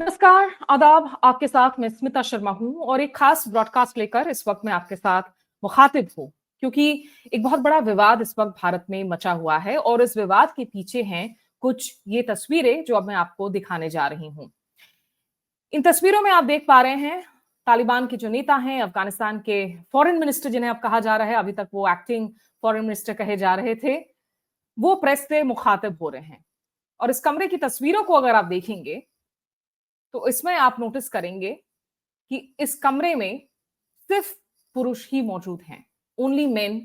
नमस्कार, आदाब। आपके साथ मैं स्मिता शर्मा हूं और एक खास ब्रॉडकास्ट लेकर इस वक्त मैं आपके साथ मुखातिब हूं, क्योंकि एक बहुत बड़ा विवाद इस वक्त भारत में मचा हुआ है और इस विवाद के पीछे हैं कुछ ये तस्वीरें जो अब मैं आपको दिखाने जा रही हूं। इन तस्वीरों में आप देख पा रहे हैं तालिबान के जो नेता हैं, अफगानिस्तान के फॉरेन मिनिस्टर जिन्हें अब कहा जा रहा है, अभी तक वो एक्टिंग फॉरेन मिनिस्टर कहे जा रहे थे, वो प्रेस से मुखातिब हो रहे हैं। और इस कमरे की तस्वीरों को अगर आप देखेंगे तो इसमें आप नोटिस करेंगे कि इस कमरे में सिर्फ पुरुष ही मौजूद हैं। Only main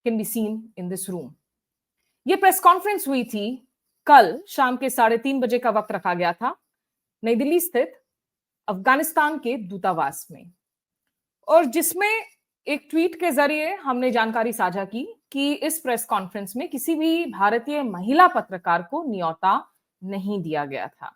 can be seen in this room. यह प्रेस कॉन्फ्रेंस हुई थी कल शाम के 3:30 बजे का वक्त रखा गया था, नई दिल्ली स्थित अफगानिस्तान के दूतावास में, और जिसमें एक ट्वीट के जरिए हमने जानकारी साझा की कि इस प्रेस कॉन्फ्रेंस में किसी भी भारतीय महिला पत्रकार को न्योता नहीं दिया गया था।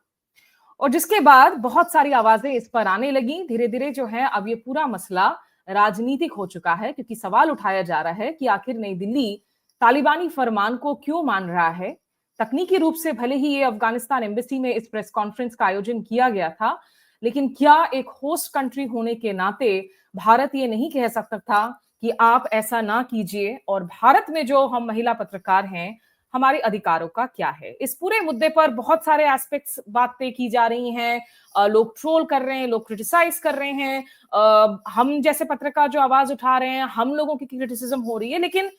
और जिसके बाद बहुत सारी आवाजें इस पर आने लगी। धीरे धीरे जो है अब ये पूरा मसला राजनीतिक हो चुका है, क्योंकि सवाल उठाया जा रहा है कि आखिर नई दिल्ली तालिबानी फरमान को क्यों मान रहा है। तकनीकी रूप से भले ही ये अफगानिस्तान एम्बेसी में इस प्रेस कॉन्फ्रेंस का आयोजन किया गया था, लेकिन क्या एक होस्ट कंट्री होने के नाते भारत ये नहीं कह सकता था कि आप ऐसा ना कीजिए, और भारत में जो हम महिला पत्रकार हैं, हमारे अधिकारों का क्या है। इस पूरे मुद्दे पर बहुत सारे एस्पेक्ट्स बातें की जा रही हैं। लोग ट्रोल कर रहे हैं, लोग क्रिटिसाइज कर रहे हैं। हम जैसे पत्रकार जो आवाज उठा रहे हैं, हम लोगों की क्रिटिसिज्म हो रही है, लेकिन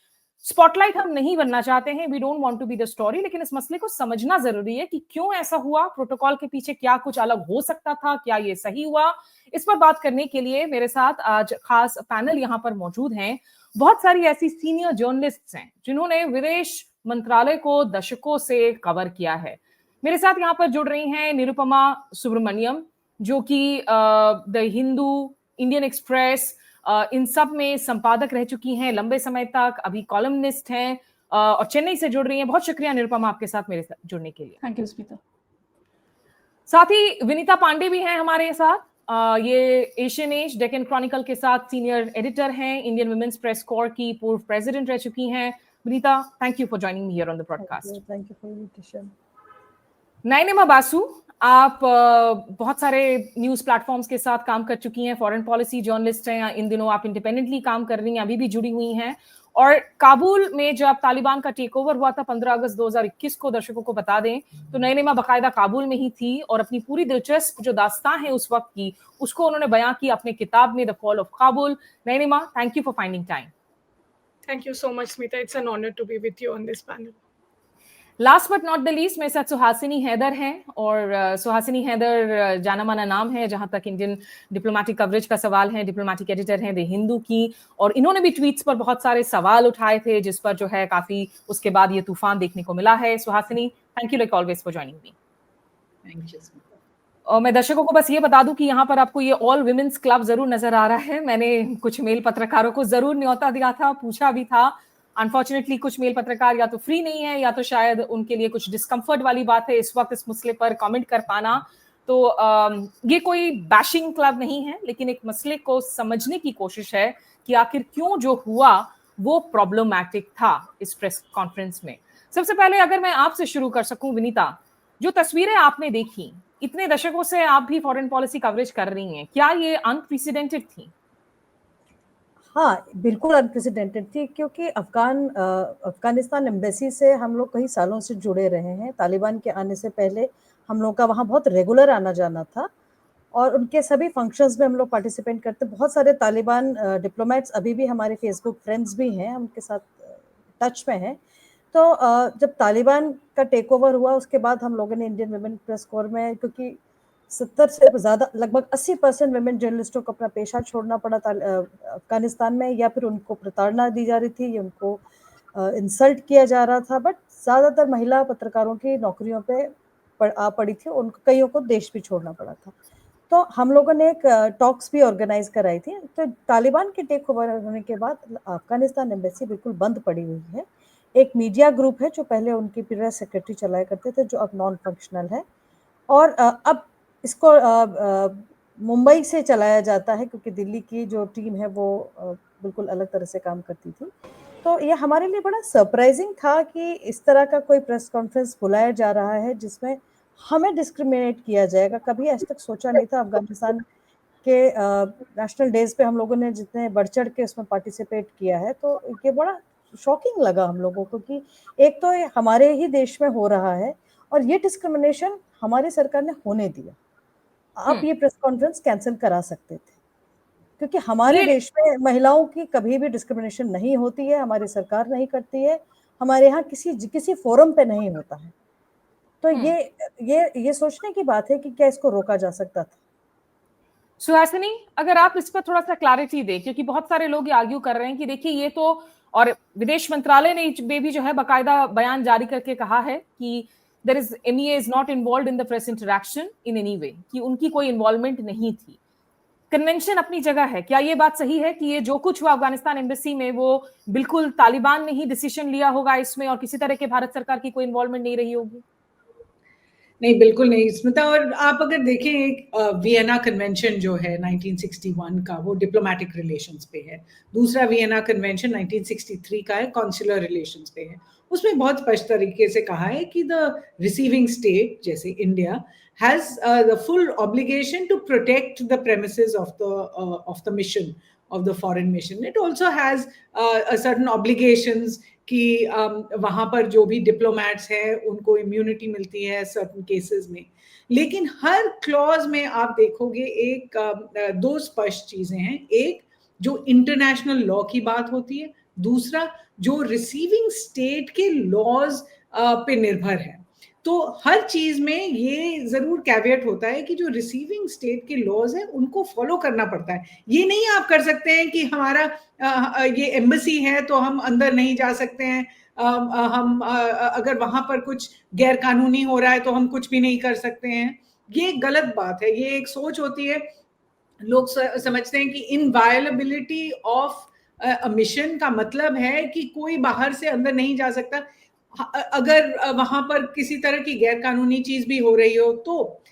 स्पॉटलाइट हम नहीं बनना चाहते हैं। We don't want to be the story. लेकिन इस मसले को समझना जरूरी है कि क्यों ऐसा हुआ, प्रोटोकॉल के पीछे क्या कुछ अलग हो सकता था, क्या ये सही हुआ। इस पर बात करने के लिए मेरे साथ आज खास पैनल यहाँ पर मौजूद हैं। बहुत सारी ऐसी सीनियर जर्नलिस्ट्स हैं जिन्होंने विदेश मंत्रालय को दशकों से कवर किया है। मेरे साथ यहाँ पर जुड़ रही हैं निरुपमा सुब्रमण्यम, जो कि द हिंदू, इंडियन एक्सप्रेस, इन सब में संपादक रह चुकी हैं लंबे समय तक, अभी कॉलमनिस्ट हैं, और चेन्नई से जुड़ रही हैं। बहुत शुक्रिया निरुपमा आपके साथ मेरे साथ जुड़ने के लिए। Thank you Smita. साथ ही विनीता पांडे भी हैं हमारे साथ। ये एशियन एज, डेक्कन क्रॉनिकल के साथ सीनियर एडिटर हैं, इंडियन वुमेन्स प्रेस कोर की पूर्व प्रेसिडेंट रह चुकी हैं। Vinita, thank you for joining me here on the broadcast. Thank you for invitation. Nainima Basu, आप बहुत सारे न्यूज प्लेटफॉर्म्स के साथ काम कर चुकी हैं, फॉरेन पॉलिसी जर्नलिस्ट हैं। इन दिनों आप इंडिपेंडेंटली काम कर रही हैं, अभी भी जुड़ी हुई हैं। और काबुल में जब तालिबान का टेक ओवर हुआ था 15 अगस्त 2021 को, दर्शकों को बता दें तो नैनिमा बाकायदा काबुल में ही थी और अपनी पूरी दिलचस्प जो दास्तां है उस वक्त की, उसको उन्होंने बयां की अपने किताब में, the fall of Kabul. Nainima, thank you for finding time. Thank you so much, Smita. It's an honor to be with you on this panel. Last but not the least मेरे साथ सुहासिनी हैदर हैं। और सुहासिनी हैदर जाना माना नाम है जहां तक इंडियन डिप्लोमेटिक कवरेज का सवाल है। डिप्लोमेटिक एडिटर हैं द हिंदू की, और इन्होंने भी ट्वीट्स पर बहुत सारे सवाल उठाए थे, जिस पर जो है काफी उसके बाद ये तूफान देखने को मिला है। Suhasini, thank you like always for joining me. Thank you. और मैं दर्शकों को बस ये बता दूं कि यहाँ पर आपको ये ऑल विमेन्स क्लब जरूर नजर आ रहा है। मैंने कुछ मेल पत्रकारों को जरूर न्योता दिया था, पूछा भी था। अनफॉर्चुनेटली कुछ मेल पत्रकार या तो फ्री नहीं है, या तो शायद उनके लिए कुछ डिस्कम्फर्ट वाली बात है इस वक्त इस मसले पर कमेंट कर पाना। तो ये कोई बैशिंग क्लब नहीं है, लेकिन एक मसले को समझने की कोशिश है कि आखिर क्यों जो हुआ वो प्रॉब्लमैटिक था इस प्रेस कॉन्फ्रेंस में। सबसे पहले अगर मैं आपसे शुरू कर सकूं विनीता, जो तस्वीरें आपने देखी, इतने दशकों से आप भी फॉरेन पॉलिसी कवरेज कर रही हैं, क्या ये अनप्रेसिडेंटेड थी? हाँ, बिल्कुल अनप्रेसिडेंटेड थी, क्योंकि अफगानिस्तान एम्बेसी से हम लोग कई सालों से जुड़े रहे हैं। तालिबान के आने से पहले हम लोग का वहाँ बहुत रेगुलर आना जाना था और उनके सभी फंक्शंस में हम लोग पार्टिसिपेट करते। बहुत सारे तालिबान डिप्लोमेट्स अभी भी हमारे फेसबुक फ्रेंड्स भी हैं, उनके साथ टच में हैं। तो जब तालिबान का टेक ओवर हुआ उसके बाद हम लोगों ने इंडियन वुमेन प्रेस कोर में, क्योंकि 70 से ज़्यादा लगभग 80% वुमेन जर्नलिस्टों को अपना पेशा छोड़ना पड़ा अफगानिस्तान में, या फिर उनको प्रताड़ना दी जा रही थी या उनको इंसल्ट किया जा रहा था। बट ज़्यादातर महिला पत्रकारों की नौकरियों पे पड़ी थी, उनको कईयों को देश भी छोड़ना पड़ा था। तो हम लोगों ने एक टॉक्स भी ऑर्गेनाइज कराई थी। तो तालिबान के टेक ओवर होने के बाद अफगानिस्तान एम्बेसी बिल्कुल बंद पड़ी हुई है। एक मीडिया ग्रुप है जो पहले उनकी प्रेस सेक्रेटरी चलाया करते थे, जो अब नॉन फंक्शनल है, और अब इसको मुंबई से चलाया जाता है, क्योंकि दिल्ली की जो टीम है वो बिल्कुल अलग तरह से काम करती थी। तो ये हमारे लिए बड़ा सरप्राइजिंग था कि इस तरह का कोई प्रेस कॉन्फ्रेंस बुलाया जा रहा है जिसमें हमें डिस्क्रिमिनेट किया जाएगा, कभी आज तक सोचा नहीं था। अफगानिस्तान के नेशनल डेज पे हम लोगों ने जितने बढ़ चढ़ के उसमें पार्टिसिपेट किया है, तो ये बड़ा शॉकिंग लगा हम लोगों को कि एक तो ये हमारे ही देश में हो रहा है और ये डिस्क्रिमिनेशन हमारी सरकार ने होने दिया। आप ये प्रेस कॉन्फ्रेंस कैंसिल करा सकते थे, क्योंकि हमारे ये देश में महिलाओं की कभी भी डिस्क्रिमिनेशन नहीं होती है, हमारी सरकार नहीं करती है, हमारे यहाँ किसी फोरम पे नहीं होता है। तो ये सोचने की बात है कि क्या इसको रोका जा सकता था। सुहासिनी, अगर आप इस पर थोड़ा सा क्लैरिटी दें, क्योंकि बहुत सारे लोग ये आर्ग्यू कर रहे हैं कि देखिए ये तो, और विदेश मंत्रालय ने भी जो है बाकायदा बयान जारी करके कहा है कि there is MEA is not involved in the press interaction in any way, कि उनकी कोई इन्वॉल्वमेंट नहीं थी। कन्वेंशन अपनी जगह है, क्या ये बात सही है कि ये जो कुछ हुआ अफगानिस्तान एम्बेसी में वो बिल्कुल तालिबान ने ही डिसीजन लिया होगा इसमें, और किसी तरह के भारत सरकार की कोई इन्वॉल्वमेंट नहीं रही होगी? नहीं, बिल्कुल नहीं स्मिता। और आप अगर देखें, एक वियना कन्वेंशन जो है 1961 का, वो डिप्लोमेटिक रिलेशंस पे है। दूसरा वियना कन्वेंशन 1963 का है, कॉन्सुलर रिलेशंस पे है। उसमें बहुत स्पष्ट तरीके से कहा है कि द रिसीविंग स्टेट, जैसे India, has the full obligation to protect the premises of the mission, of the foreign mission. It also has a certain obligations कि वहां पर जो भी डिप्लोमैट्स हैं उनको इम्यूनिटी मिलती है सर्टन केसेस में। लेकिन हर क्लॉज में आप देखोगे एक दो स्पष्ट चीजें हैं। एक, जो इंटरनेशनल लॉ की बात होती है। दूसरा, जो रिसीविंग स्टेट के लॉज पे निर्भर है। तो हर चीज में ये जरूर कैविएट होता है कि जो रिसीविंग स्टेट के लॉज है उनको फॉलो करना पड़ता है। ये नहीं आप कर सकते हैं कि हमारा ये एम्बेसी है तो हम अंदर नहीं जा सकते हैं, हम अगर वहां पर कुछ गैर कानूनी हो रहा है तो हम कुछ भी नहीं कर सकते हैं। ये गलत बात है। ये एक सोच होती है, लोग समझते हैं कि इनवायलेबिलिटी ऑफ मिशन का मतलब है कि कोई बाहर से अंदर नहीं जा सकता अगर वहां पर किसी तरह की गैर कानूनी चीज भी हो रही हो तो।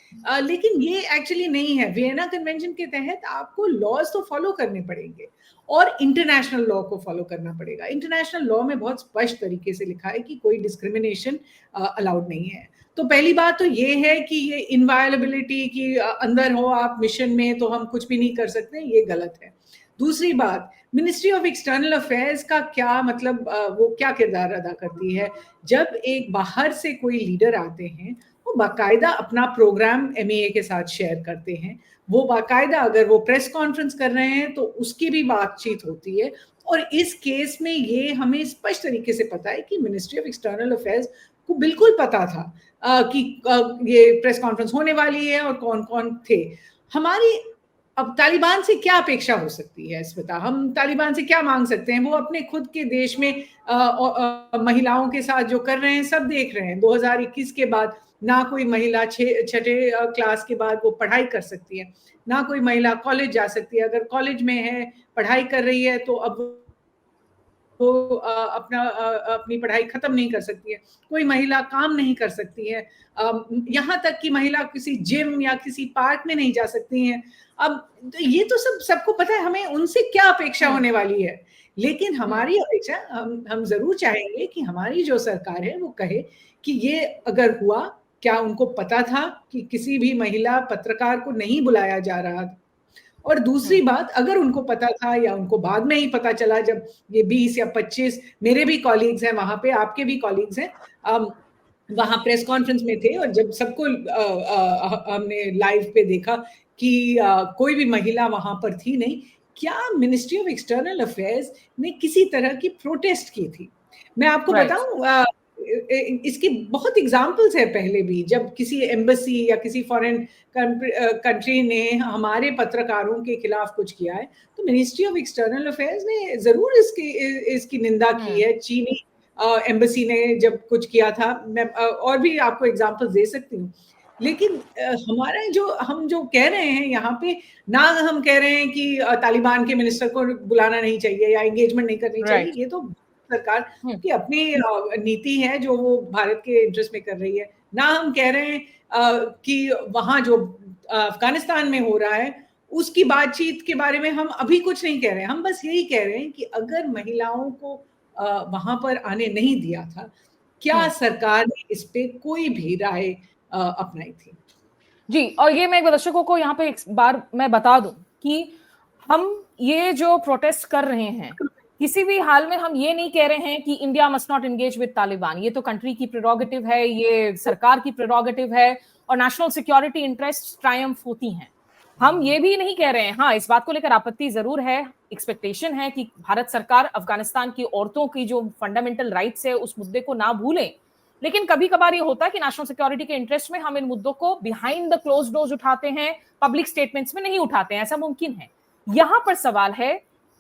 लेकिन ये एक्चुअली नहीं है। वियना कन्वेंशन के तहत आपको लॉज तो फॉलो करने पड़ेंगे और इंटरनेशनल लॉ को फॉलो करना पड़ेगा। इंटरनेशनल लॉ में बहुत स्पष्ट तरीके से लिखा है कि कोई डिस्क्रिमिनेशन अलाउड नहीं है। तो पहली बात तो ये है कि ये इनवायलेबिलिटी की अंदर हो आप मिशन में तो हम कुछ भी नहीं कर सकते, ये गलत है। दूसरी बात, मिनिस्ट्री ऑफ एक्सटर्नल अफेयर्स का क्या मतलब, वो क्या किरदार अदा करती है? जब एक बाहर से कोई लीडर आते हैं वो बाकायदा अपना प्रोग्राम एमईए के साथ शेयर करते हैं। वो बाकायदा अगर वो प्रेस कॉन्फ्रेंस कर रहे हैं तो उसकी भी बातचीत होती है। और इस केस में ये हमें स्पष्ट तरीके से पता है कि मिनिस्ट्री ऑफ एक्सटर्नल अफेयर्स को बिल्कुल पता था कि ये प्रेस कॉन्फ्रेंस होने वाली है और कौन कौन थे। हमारी अब तालिबान से क्या अपेक्षा हो सकती है स्मिता? हम तालिबान से क्या मांग सकते हैं? वो अपने खुद के देश में महिलाओं के साथ जो कर रहे हैं सब देख रहे हैं। 2021 के बाद ना कोई महिला छठे क्लास के बाद वो पढ़ाई कर सकती है, ना कोई महिला कॉलेज जा सकती है। अगर कॉलेज में है, पढ़ाई कर रही है तो अब वो अपनी पढ़ाई खत्म नहीं कर सकती है। कोई महिला काम नहीं कर सकती है, यहाँ तक कि महिला किसी जिम या किसी पार्क में नहीं जा सकती हैं। अब तो ये तो सबको पता है हमें उनसे क्या अपेक्षा होने वाली है। लेकिन हमारी अपेक्षा, हम जरूर चाहेंगे कि हमारी जो सरकार है वो कहे कि ये अगर हुआ, क्या उनको पता था कि किसी भी महिला पत्रकार को नहीं बुलाया जा रहा? और दूसरी बात, अगर उनको पता था या उनको बाद में ही पता चला जब ये 20 या 25, मेरे भी कॉलीग्स हैं वहां पे, आपके भी कॉलीग्स हैं, वहां प्रेस कॉन्फ्रेंस में थे और जब सबको हमने लाइव पे देखा कि कोई भी महिला वहां पर थी नहीं, क्या मिनिस्ट्री ऑफ एक्सटर्नल अफेयर्स ने किसी तरह की प्रोटेस्ट की थी? मैं आपको बताऊं, इसकी बहुत एग्जाम्पल्स है। पहले भी जब किसी एम्बेसी या किसी फॉरेन कंट्री ने हमारे पत्रकारों के खिलाफ कुछ किया है तो मिनिस्ट्री ऑफ एक्सटर्नल अफेयर्स ने जरूर इसकी निंदा की है। चीनी एम्बेसी ने जब कुछ किया था, मैं और भी आपको एग्जाम्पल्स दे सकती हूँ। लेकिन हमारा हम जो कह रहे हैं यहाँ पे, ना हम कह रहे हैं कि तालिबान के मिनिस्टर को बुलाना नहीं चाहिए या एंगेजमेंट नहीं करनी चाहिए। ये तो सरकार की अपनी नीति है जो वो भारत के इंटरेस्ट में कर रही है। ना हम कह रहे हैं कि वहां जो अफगानिस्तान में हो रहा है उसकी बातचीत के बारे में हम अभी कुछ नहीं कह रहे हैं। हम बस यही कह रहे हैं कि अगर महिलाओं को वहां पर आने नहीं दिया था, क्या सरकार ने इस पे कोई भी राय अपनाई थी। जी, और ये मैं दर्शकों को यहाँ पे एक बार मैं बता दूं कि हम ये जो प्रोटेस्ट कर रहे हैं, किसी भी हाल में हम ये नहीं कह रहे हैं कि India must not engage with Taliban. ये तो कंट्री की प्रेरोगेटिव है, ये सरकार की प्रेरोगेटिव है, और नेशनल सिक्योरिटी इंटरेस्ट ट्रायम्फ होती हैं। हम ये भी नहीं कह रहे हैं, हाँ इस बात को लेकर आपत्ति जरूर है, एक्सपेक्टेशन है कि भारत सरकार अफगानिस्तान की औरतों की जो फंडामेंटल राइट्स है उस मुद्दे को ना भूलें, लेकिन कभी कभार ये होता है कि नेशनल सिक्योरिटी के इंटरेस्ट में हम इन मुद्दों को बिहाइंड द क्लोज डोर्स उठाते हैं, पब्लिक स्टेटमेंट्स में नहीं उठाते हैं, ऐसा मुमकिन है। यहां पर सवाल है,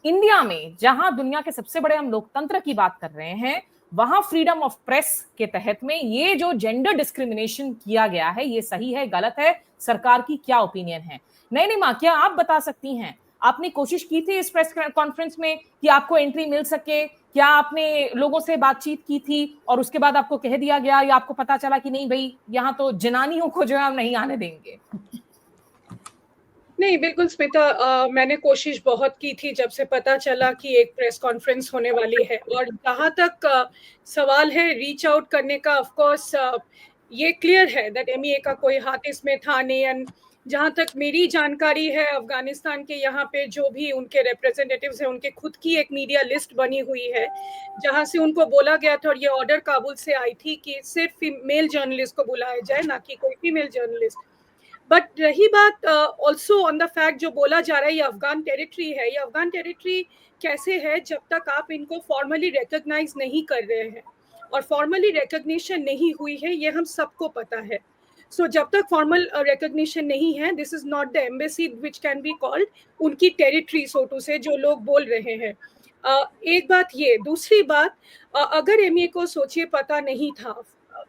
इंडिया में जहां दुनिया के सबसे बड़े हम लोकतंत्र की बात कर रहे हैं, वहां फ्रीडम ऑफ प्रेस के तहत में ये जो जेंडर डिस्क्रिमिनेशन किया गया है, ये सही है गलत है, सरकार की क्या ओपिनियन है? नहीं माँ, क्या आप बता सकती हैं, आपने कोशिश की थी इस प्रेस कॉन्फ्रेंस में कि आपको एंट्री मिल सके? क्या आपने लोगों से बातचीत की थी और उसके बाद आपको कह दिया गया, या आपको पता चला कि नहीं भाई यहाँ तो जनानियों को जो है हम नहीं आने देंगे? नहीं, बिल्कुल स्मिता, मैंने कोशिश बहुत की थी जब से पता चला कि एक प्रेस कॉन्फ्रेंस होने वाली है, और जहाँ तक सवाल है रीच आउट करने का, ऑफ कोर्स ये क्लियर है दैट एमईए का कोई हाथ इसमें था नहीं। एंड जहाँ तक मेरी जानकारी है, अफगानिस्तान के यहाँ पे जो भी उनके रिप्रेजेंटेटिव्स हैं, उनके खुद की एक मीडिया लिस्ट बनी हुई है जहाँ से उनको बोला गया था, और ये ऑर्डर काबुल से आई थी कि सिर्फ मेल जर्नलिस्ट को बुलाया जाए, ना कि कोई फीमेल जर्नलिस्ट। बट रही बात ऑल्सो ऑन द फैक्ट जो बोला जा रहा है ये अफगान टेरिटरी है, ये अफगान टेरिटरी कैसे है जब तक आप इनको फॉर्मली रिकॉग्नाइज नहीं कर रहे हैं, और फॉर्मली रिकॉग्निशन नहीं हुई है, ये हम सबको पता है। सो जब तक फॉर्मल रिकॉग्निशन नहीं है, this is not the embassy which can be called उनकी टेरिटरी, सो टू से, जो लोग बोल रहे हैं। एक बात ये, दूसरी बात, अगर एमए को सोचिए पता नहीं था,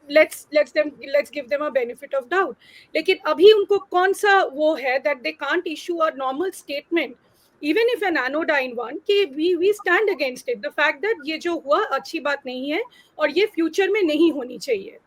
let's give them a benefit of doubt, लेकिन अभी उनको कौन सा वो है that they can't issue a normal statement even if an anodyne one कि we stand against it, the fact that ये जो हुआ अच्छी बात नहीं है और ये फ्यूचर में नहीं होनी चाहिए,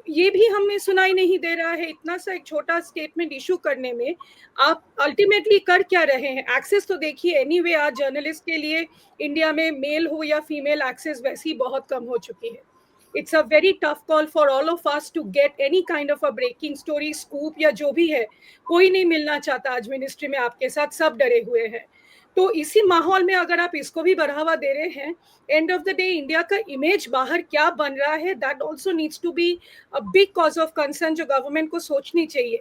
ये भी हमें सुनाई नहीं दे रहा है। इतना सा एक छोटा स्टेटमेंट इशू करने में आप अल्टीमेटली कर क्या रहे हैं? एक्सेस तो देखिए, एनीवे आज जर्नलिस्ट के लिए इंडिया में मेल हो या फीमेल एक्सेस वैसे ही बहुत कम हो चुकी है। It's a very tough call for all of us to get any kind of a breaking story, scoop या जो भी है, कोई नहीं मिलना चाहता आज मिनिस्ट्री में आपके साथ, सब डरे हुए हैं। तो इसी माहौल में अगर आप इसको भी बढ़ावा दे रहे हैं, end of the day India का इमेज बाहर क्या बन रहा है, that also needs to be a big cause of concern जो गवर्नमेंट को सोचनी चाहिए।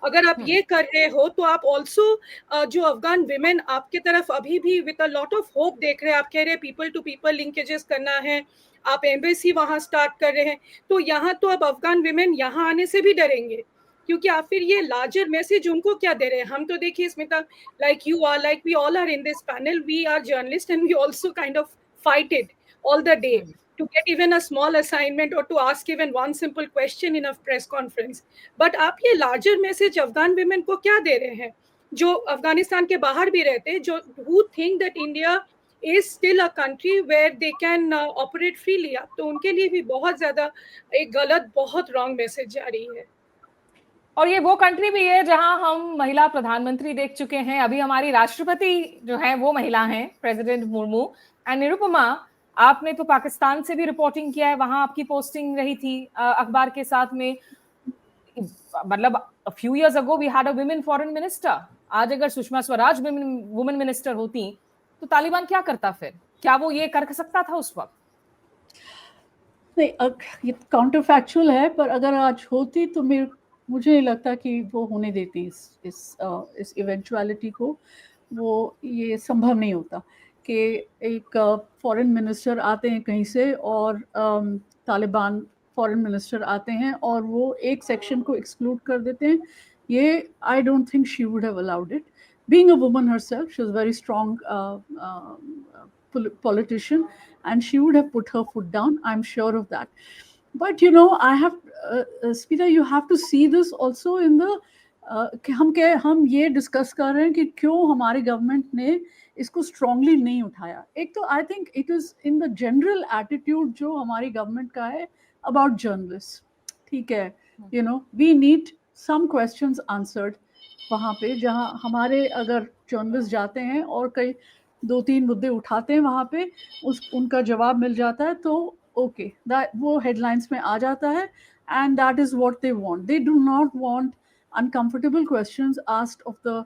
अगर आप ये कर रहे हो तो आप ऑल्सो जो अफगान विमेन आपके तरफ अभी भी with a lot of hope देख रहे हैं, आप कह रहे हैं पीपल टू पीपल लिंकेजेस करना है, आप एम्बेसी वहां स्टार्ट कर रहे हैं, तो यहाँ तो अब अफगान विमेन यहाँ आने से भी डरेंगे, क्योंकि आप फिर ये लार्जर मैसेज उनको क्या दे रहे हैं? हम तो देखिए Smita, like you are, like we all are in this panel, we are journalist and we also kind of fight it all the day to get even a small assignment or to ask even one simple question in a press conference. But आप ये larger message Afghan women को क्या दे रहे हैं, जो अफगानिस्तान के बाहर भी रहते हैं, जो who think that India is still a country where they can operate freely? आप तो उनके लिए भी बहुत ज़्यादा एक गलत, बहुत wrong message जा रही है। और ये वो कंट्री भी है जहां हम महिला प्रधानमंत्री देख चुके हैं, अभी हमारी राष्ट्रपति जो है वो महिला हैं, प्रेसिडेंट मुर्मू। एंड निरुपमा, आपने तो पाकिस्तान से भी रिपोर्टिंग किया है, वहां आपकी पोस्टिंग रही थी अखबार के साथ में। मतलब a few years ago we had a women foreign minister, आज अगर सुषमा स्वराज वुमेन मिनिस्टर होती तो तालिबान क्या करता फिर? क्या वो ये कर सकता था उस वक्त? नहीं, ये काउंटर फैक्चुअल है, पर अगर आज होती तो मुझे नहीं लगता कि वो होने देती इस इवेंचुअलिटी को। वो ये संभव नहीं होता कि एक फॉरेन मिनिस्टर आते हैं कहीं से और तालिबान फॉरेन मिनिस्टर आते हैं और वो एक सेक्शन को एक्सक्लूड कर देते हैं। ये I don't think she would have allowed it, being a woman herself, she is very strong politician and she would have put her foot down, I'm sure of that. But you know, I have Smita, you have to see this also in the कि हम ये discuss कर रहे हैं कि क्यों हमारी government ने इसको स्ट्रांगली नहीं उठाया। एक तो I think it is in the general attitude जो हमारी गवर्नमेंट का है अबाउट जर्नलिस्ट। ठीक है, you know, we need some questions answered वहाँ पे, जहाँ हमारे अगर जर्नलिस्ट जाते हैं और कई 2-3 मुद्दे उठाते हैं वहाँ पे, उनका जवाब मिल जाता है तो ओके, वो हेडलाइंस में आ जाता है and that is what they want. They do not want uncomfortable questions asked of the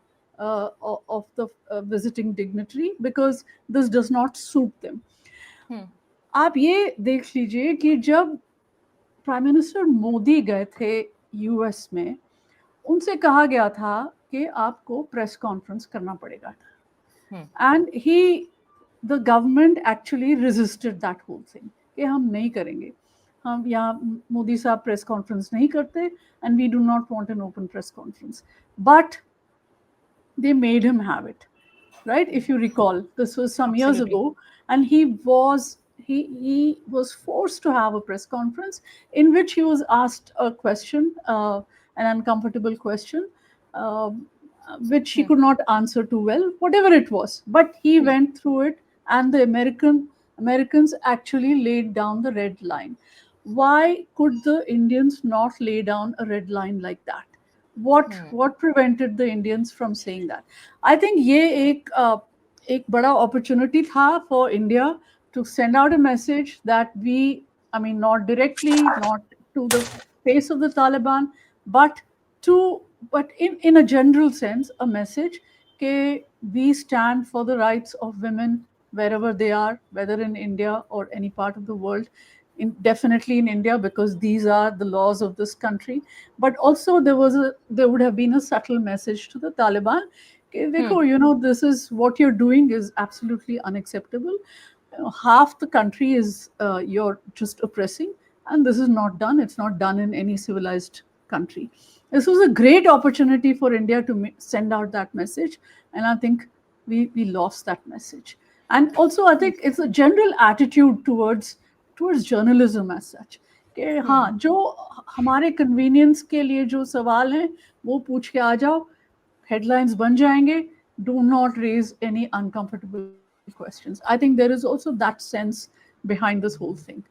visiting dignitary, because this does not suit them. आप ये देख लीजिए कि जब प्राइम मिनिस्टर मोदी गए थे यूएस में, उनसे कहा गया था कि आपको प्रेस कॉन्फ्रेंस करना पड़ेगा, and the government actually resisted that whole thing कि हम नहीं करेंगे, हम यहाँ मोदी साहब प्रेस कॉन्फ्रेंस नहीं करते, and we do not want an open press conference, but they made him have it, right? If you recall, this was some years ago, and he was forced to have a press conference in which he was asked a question, an uncomfortable question, which he could not answer too well, whatever it was, but he went through it, and the Americans actually laid down the red line. Why could the Indians not lay down a red line like that? What prevented the Indians from saying that? I think ये एक बड़ा opportunity था for India to send out a message that we, I mean, not directly, not to the face of the Taliban, but in a general sense, a message that we stand for the rights of women wherever they are, whether in India or any part of the world. Definitely in India, because these are the laws of this country. But also there would have been a subtle message to the Taliban. You know, this is what you're doing is absolutely unacceptable. Half the country is you're just oppressing, and this is not done. It's not done in any civilized country. This was a great opportunity for India to send out that message, and I think we lost that message. And also I think it's a general attitude towards journalism as such, कि हाँ, जो हमारे convenience के लिए जो सवाल हैं वो पूछ के आ जाओ, हेडलाइंस बन जाएंगे, do not raise any uncomfortable questions. I think there is also that sense behind this whole thing.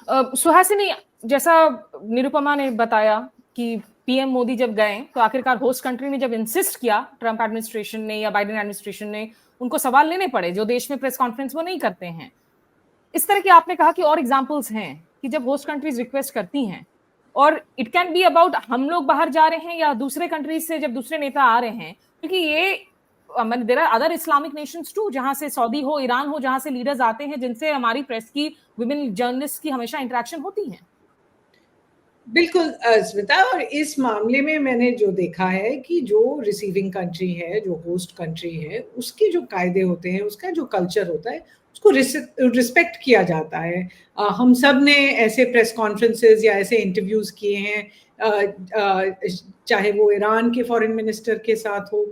Suhasini, जैसा निरुपमा ने बताया कि पीएम मोदी जब गए तो आखिरकार होस्ट कंट्री ने जब इंसिस्ट किया, ट्रंप एडमिनिस्ट्रेशन ने या बाइडेन एडमिनिस्ट्रेशन ने, उनको सवाल लेने पड़े जो देश में प्रेस कॉन्फ्रेंस वो नहीं करते हैं। इस तरह की आपने कहा कि और एग्जांपल्स हैं कि जब होस्ट कंट्रीज रिक्वेस्ट करती हैं, और इट कैन बी अबाउट हम लोग बाहर जा रहे हैं या दूसरे कंट्रीज से जब दूसरे नेता आ रहे हैं, क्योंकि ये there are other Islamic nations too, जहां से सऊदी हो, ईरान हो, जहां से लीडर्स आते हैं जिनसे हमारी प्रेस की, विमेन जर्नलिस्ट की हमेशा इंटरेक्शन होती है। बिल्कुल स्मिता, और इस मामले में मैंने जो देखा है कि जो रिसीविंग कंट्री है, जो होस्ट कंट्री है, उसके जो कायदे होते हैं, उसका जो कल्चर होता है, उसको रिस्पेक्ट किया जाता है। हम सब ने ऐसे प्रेस कॉन्फ्रेंसेस या ऐसे इंटरव्यूज किए हैं, चाहे वो ईरान के फॉरेन मिनिस्टर के साथ हो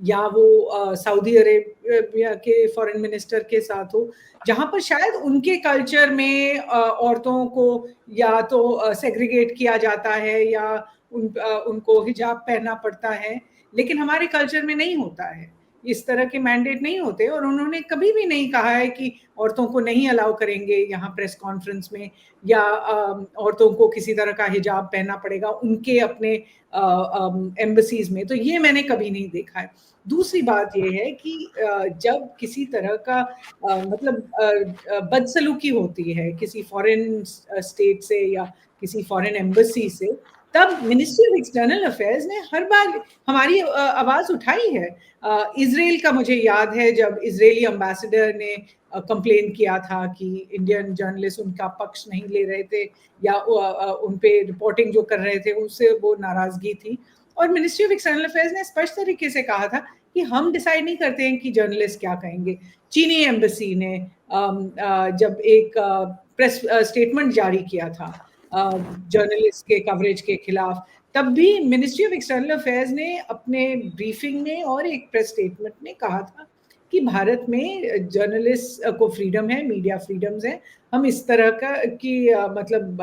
या वो सऊदी अरेबिया के फॉरेन मिनिस्टर के साथ हो, जहाँ पर शायद उनके कल्चर में औरतों को या तो सेग्रीगेट किया जाता है या उनको हिजाब पहनना पड़ता है, लेकिन हमारे कल्चर में नहीं होता है, इस तरह के मैंडेट नहीं होते, और उन्होंने कभी भी नहीं कहा है कि औरतों को नहीं अलाउ करेंगे यहाँ प्रेस कॉन्फ्रेंस में, या औरतों को किसी तरह का हिजाब पहनना पड़ेगा उनके अपने एम्बसीज में। तो ये मैंने कभी नहीं देखा है। दूसरी बात ये है कि जब किसी तरह का मतलब बदसलूकी होती है किसी फॉरेन स्टेट से या किसी फॉरेन एम्बसी से, तब मिनिस्ट्री ऑफ एक्सटर्नल अफेयर्स ने हर बार हमारी आवाज उठाई है। इजराइल का मुझे याद है जब इजरायली एम्बेसडर ने कंप्लेन किया था कि इंडियन जर्नलिस्ट उनका पक्ष नहीं ले रहे थे या उन पे रिपोर्टिंग जो कर रहे थे उससे वो नाराजगी थी, और मिनिस्ट्री ऑफ एक्सटर्नल अफेयर्स ने स्पष्ट तरीके से कहा था कि हम डिसाइड नहीं करते हैं कि जर्नलिस्ट क्या कहेंगे। चीनी एम्बेसी ने जब एक प्रेस स्टेटमेंट जारी किया था जर्नलिस्ट के कवरेज के खिलाफ, तब भी मिनिस्ट्री ऑफ एक्सटर्नल अफेयर्स ने अपने ब्रीफिंग में और एक प्रेस स्टेटमेंट में कहा था कि भारत में जर्नलिस्ट को फ्रीडम है, मीडिया फ्रीडम्स है, हम इस तरह का कि मतलब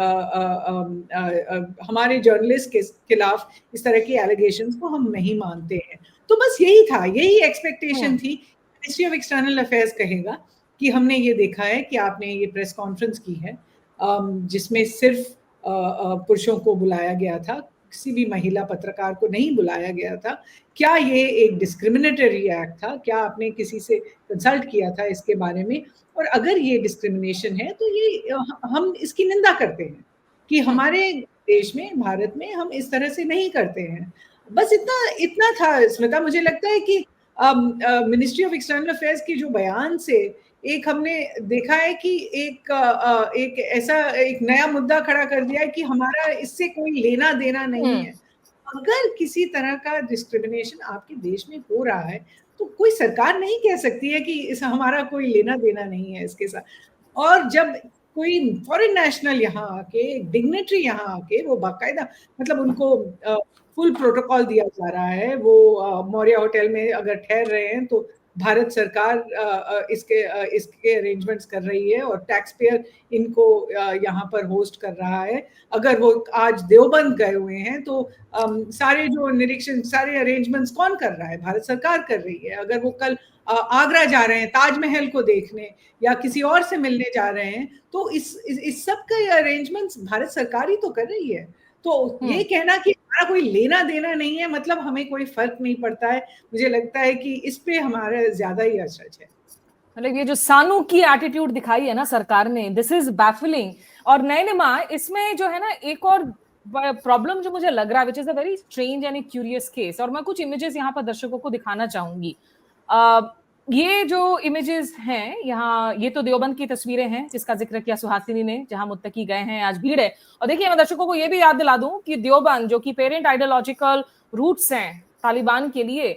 हमारे जर्नलिस्ट के खिलाफ इस तरह की एलिगेशंस को हम नहीं मानते हैं। तो बस यही था, यही एक्सपेक्टेशन थी। मिनिस्ट्री ऑफ एक्सटर्नल अफेयर्स कहेगा कि हमने ये देखा है कि आपने ये प्रेस कॉन्फ्रेंस की है जिसमें सिर्फ पुरुषों को बुलाया गया था, किसी भी महिला पत्रकार को नहीं बुलाया गया था, क्या ये एक डिस्क्रिमिनेटरी एक्ट था, क्या आपने किसी से कंसल्ट किया था इसके बारे में, और अगर ये डिस्क्रिमिनेशन है तो ये हम इसकी निंदा करते हैं कि हमारे देश में, भारत में हम इस तरह से नहीं करते हैं। बस इतना इतना था स्मिता। मुझे लगता है कि मिनिस्ट्री ऑफ एक्सटर्नल अफेयर्स की जो बयान से एक हमने देखा है कि एक ऐसा एक नया मुद्दा खड़ा कर दिया है कि हमारा इससे कोई लेना देना नहीं है। अगर किसी तरह का डिस्क्रिमिनेशन आपके देश में हो रहा है तो कोई सरकार नहीं कह सकती है कि इस हमारा कोई लेना देना नहीं है इसके साथ। और जब कोई फॉरेन नेशनल यहाँ आके, डिग्नेटरी यहाँ आके, वो बाकायदा मतलब उनको फुल प्रोटोकॉल दिया जा रहा है, वो मौर्य होटल में अगर ठहर रहे हैं तो भारत सरकार इसके अरेंजमेंट्स कर रही है और टैक्स पेयर इनको यहाँ पर होस्ट कर रहा है। अगर वो आज देवबंद गए हुए हैं तो सारे जो निरीक्षण, सारे अरेंजमेंट्स कौन कर रहा है? भारत सरकार कर रही है। अगर वो कल आगरा जा रहे हैं ताजमहल को देखने या किसी और से मिलने जा रहे हैं तो इस सब का अरेंजमेंट्स भारत सरकार ही तो कर रही है। तो ये कहना कि हमारा कोई लेना देना नहीं है, मतलब हमें कोई फर्क नहीं पड़ता है, मुझे लगता है कि इस पे हमारा ज्यादा ही असर है। मतलब ये जो सानू की एटीट्यूड दिखाई है ना सरकार ने, दिस इज बैफलिंग। और नयनिमा, इसमें जो है ना एक और प्रॉब्लम जो मुझे लग रहा है, which is a very strange and curious case, और मैं कुछ इमेजेस यहाँ पर दर्शकों को दिखाना चाहूंगी। ये जो इमेजेस हैं यहाँ, ये तो देवबंद की तस्वीरें हैं जिसका जिक्र किया सुहासिनी ने, जहां मुत्तकी गए हैं, आज भीड़ है। और देखिए, मैं दर्शकों को ये भी याद दिला दूं कि देवबंद जो कि पेरेंट आइडियोलॉजिकल रूट्स हैं तालिबान के लिए,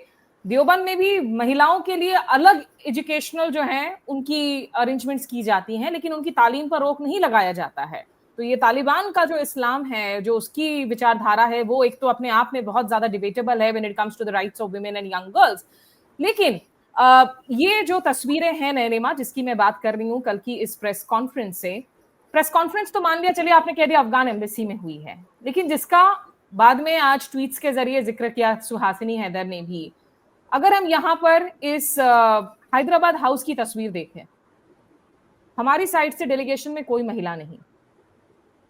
देवबंद में भी महिलाओं के लिए अलग एजुकेशनल जो है उनकी अरेंजमेंट्स की जाती हैं, लेकिन उनकी तालीम पर रोक नहीं लगाया जाता है। तो ये तालिबान का जो इस्लाम है, जो उसकी विचारधारा है, वो एक तो अपने आप में बहुत ज्यादा डिबेटेबल है when it comes to the rights of women and young girls. लेकिन ये जो तस्वीरें हैं नयनिमा जिसकी मैं बात कर रही हूँ कल की इस प्रेस कॉन्फ्रेंस से, प्रेस कॉन्फ्रेंस तो मान लिया चलिए आपने कह दिया अफगान एम्बेसी में हुई है, लेकिन जिसका बाद में आज ट्वीट्स के जरिए जिक्र किया सुहासिनी हैदर ने भी। अगर हम यहाँ पर इस हैदराबाद हाउस की तस्वीर देखें, हमारी साइड से डेलीगेशन में कोई महिला नहीं,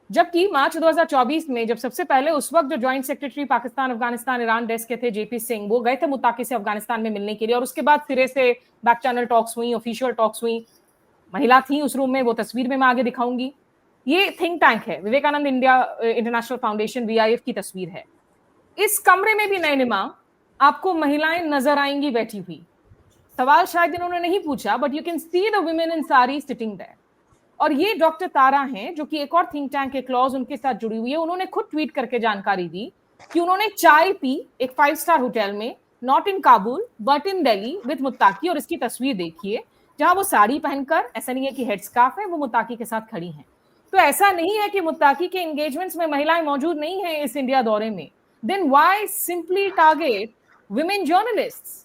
जबकि मार्च 2024 में जब सबसे पहले उस वक्त जो joint secretary Pakistan Afghanistan Iran desk के थे जेपी सिंह, वो गए थे मुत्ताकी से अफगानिस्तान में मिलने के लिए, और उसके बाद सिरे से बैक चैनल टॉक्स हुई, ऑफिशियल टॉक्स हुई, महिला थी उस रूम में, वो तस्वीर में मैं आगे दिखाऊंगी। ये थिंक टैंक है, Vivekananda India International Foundation VIF की तस्वीर है। इस कमरे में भी नयनिमा आपको महिलाएं नजर आएंगी बैठी हुई। सवाल शायद इन्होंने नहीं पूछा, but you can see the women in sari sitting there. और ये डॉक्टर तारा हैं जो कि एक और थिंक टैंक के क्लॉज उनके साथ जुड़ी हुई है। उन्होंने खुद ट्वीट करके जानकारी दी कि उन्होंने चाय पी एक 5 स्टार होटल में, not in Kabul but in Delhi, with मुत्ताकी। और इसकी तस्वीर देखिए जहां वो साड़ी पहनकर, ऐसा नहीं है कि हेड स्कार्फ है, वो मुत्ताकी के साथ खड़ी हैं। तो ऐसा नहीं है कि मुत्ताकी के एंगेजमेंट्स में महिलाएं मौजूद नहीं है इस इंडिया दौरे में। Then why simply target women journalists?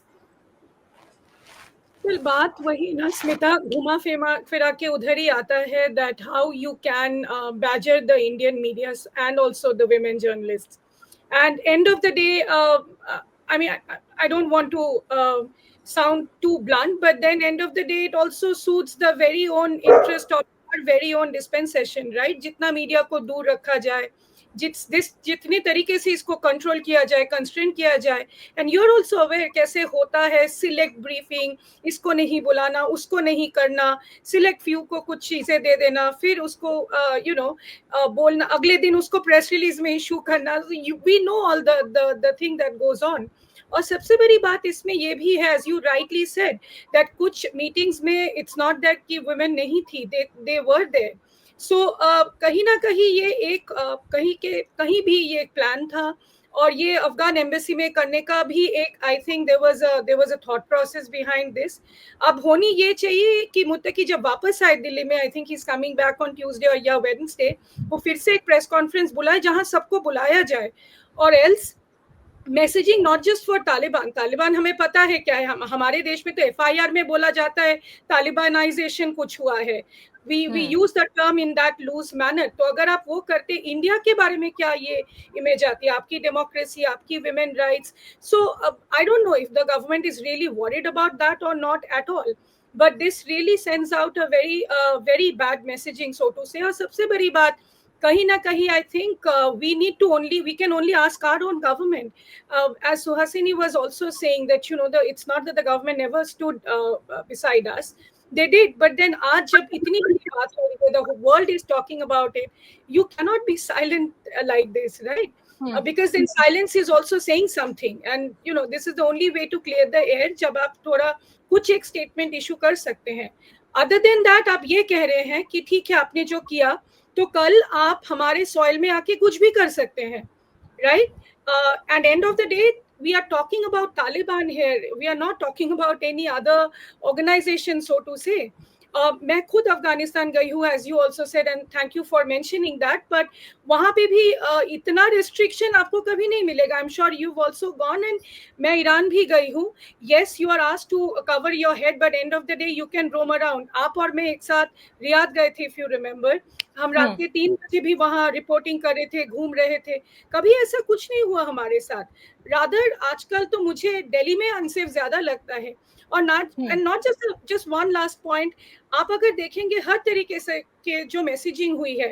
well, बात वही ना स्मिता, घुमा फिरा के उधर ही आता है that how you can badger the Indian media and also the women journalists. And end of the day, I mean, I don't want to sound too blunt, but then end of the day, it also suits the very own interest of our very own dispensation, right? जितना media को दूर रखा जाए, जितने तरीके से इसको control किया जाए, कंस्ट्रेन किया जाए, and you are also aware कैसे होता है सिलेक्ट ब्रीफिंग, इसको नहीं बुलाना, उसको नहीं करना, सिलेक्ट फ्यू को कुछ चीजें दे देना, फिर उसको बोलना, अगले दिन उसको प्रेस रिलीज में इशू करना। We know all the thing that goes on. और सबसे बड़ी बात इसमें ये भी है, as you rightly said, that कुछ मीटिंग्स में इट्स नॉट दैट कि वुमेन नहीं थी, दे वर देयर। सो कहीं ना कहीं ये एक कहीं भी ये एक प्लान था, और ये अफगान एम्बेसी में करने का भी एक, I think there was a thought process behind this. अब होनी ये चाहिए कि मुत्तकी जब वापस आए दिल्ली में, I think he is coming back on Tuesday और या वेडनेसडे, वो फिर से एक प्रेस कॉन्फ्रेंस बुलाए जहां सबको बुलाया जाए, और else messaging not just for Taliban हमें पता है क्या है, हमारे देश में तो FIR में बोला जाता है तालिबानाइजेशन कुछ हुआ है, we use the term in that loose manner। तो अगर आप वो करते, इंडिया के बारे में क्या ये इमेज आती है, आपकी डेमोक्रेसी, आपकी women rights। So I don't know if the government is really worried about that or not at all, but this really sends out a very bad messaging, so to say। और सबसे बड़ी बात कहीं ना कहीं, I think we can only ask our own government, as Suhasini was also saying that it's not that the government never stood beside us, they did. But then आज जब इतनी बड़ी बात हो रही है, the world is talking about it, you cannot be silent like this, right? Because then silence is also saying something, and you know this is the only way to clear the air. जब आप थोड़ा कुछ एक statement issue कर सकते हैं. Other than that, आप ये कह रहे हैं कि ठीक है आपने जो किया, तो कल आप हमारे soil में आके कुछ भी कर सकते हैं, right? And end of the day, we are talking about Taliban here. We are not talking about any other organization, so to say. मैं खुद अफगानिस्तान गई हूँ, as you also said, and thank you for mentioning that. But वहाँ पे भी इतना restriction आपको कभी नहीं मिलेगा. I'm sure you've also gone, and मैं ईरान भी गई हूँ. Yes, you are asked to cover your head, but end of the day you can roam around. आप और मैं एक साथ रियाद गए थे, if you remember. हम रात के 3 बजे भी वहाँ रिपोर्टिंग कर रहे थे, घूम रहे थे. कभी ऐसा कुछ नहीं हुआ हमारे साथ. रादर आजकल तो मुझे दिल्ली में अनसेफ ज्यादा लगता है. और not just one last point, आप अगर देखेंगे हर तरीके से के जो मैसेजिंग हुई है,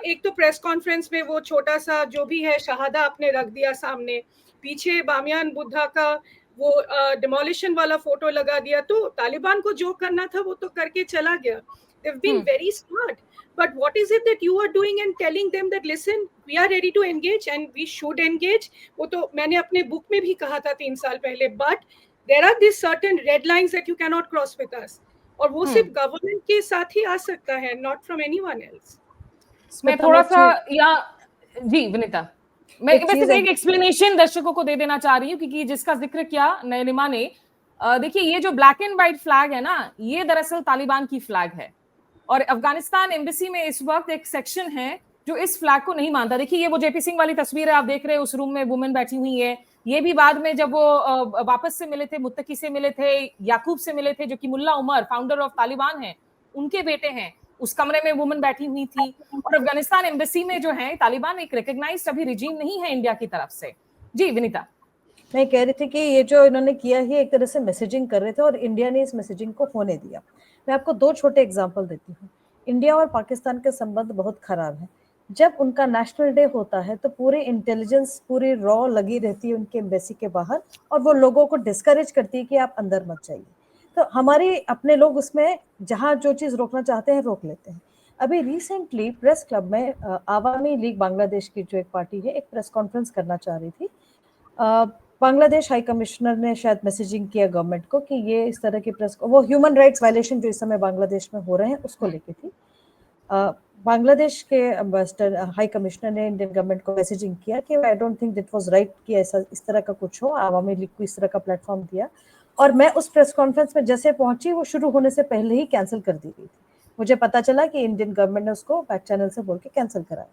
एक तो प्रेस कॉन्फ्रेंस में वो छोटा सा जो भी है शहादा आपने रख दिया सामने, पीछे बामियान बुद्धा का वो डिमोलिशन वाला फोटो लगा दिया, तो तालिबान को जो करना था वो तो करके चला गया. They've been very smart. But what is it that you are doing and telling them that listen, we are ready to engage and we should engage? वो तो मैंने अपने बुक में भी कहा था 3 साल पहले. But there are these certain red lines that you cannot cross with us. और वो सिर्फ गवर्नमेंट के साथ ही आ सकता है, not from anyone else. मैं थोड़ा सा या जी विनीता, मैं वैसे एक एक्सप्लेनेशन दर्शकों को दे देना चाह रही हूँ, क्योंकि जिसका जिक्र किया नयनिमा ने, देखिए ये जो ब्लैक एंड व्हाइट फ्लैग है ना, ये दरअसल तालिबान की फ्लैग है. और अफगानिस्तान एम्बेसी में इस वक्त एक सेक्शन है जो इस फ्लैग को नहीं मानता. देखिए ये वो जेपी सिंह वाली तस्वीर है, आप देख रहे हैं, उस रूम में वुमेन बैठी हुई है. ये भी बाद में जब वो वापस से मिले थे, मुत्तकी से मिले थे, याकूब से मिले थे, जो कि मुल्ला उमर फाउंडर ऑफ तालिबान है, उनके बेटे हैं, उस कमरे में वुमेन बैठी हुई थी. और अफगानिस्तान एम्बेसी में जो है तालिबान एक रिकॉग्नाइज्ड अभी रिजीम नहीं है इंडिया की तरफ से. जी विनीता, मैं कह रही थी कि ये जो इन्होंने किया है एक तरह से मैसेजिंग कर रहे थे और इंडिया ने इस मैसेजिंग को होने दिया. मैं आपको 2 छोटे एग्जांपल देती हूँ. इंडिया और पाकिस्तान के संबंध बहुत खराब है. जब उनका नेशनल डे होता है तो पूरी इंटेलिजेंस पूरी रॉ लगी रहती है उनके एम्बेसी के बाहर, और वो लोगों को डिस्करेज करती है कि आप अंदर मत जाइए. तो हमारे अपने लोग उसमें जहाँ जो चीज़ रोकना चाहते हैं रोक लेते हैं. अभी रिसेंटली प्रेस क्लब में आवामी लीग बांग्लादेश की जो एक पार्टी है, एक प्रेस कॉन्फ्रेंस करना चाह रही थी. बांग्लादेश हाई कमिश्नर ने शायद मैसेजिंग किया गवर्नमेंट को कि ये इस तरह की प्रेस, वो ह्यूमन राइट्स वायलेशन जो इस समय बांग्लादेश में हो रहे हैं उसको लेके थी. बांग्लादेश के एम्बेसडर हाई कमिश्नर ने इंडियन गवर्नमेंट को मैसेजिंग किया कि I don't think that was right कि ऐसा इस तरह का कुछ हो, आवामी लीग को इस तरह का प्लेटफॉर्म दिया. और मैं उस प्रेस कॉन्फ्रेंस में जैसे पहुंची वो शुरू होने से पहले ही कैंसिल कर दी गई थी. मुझे पता चला कि इंडियन गवर्नमेंट ने उसको बैक चैनल से बोल के कैंसिल कराया.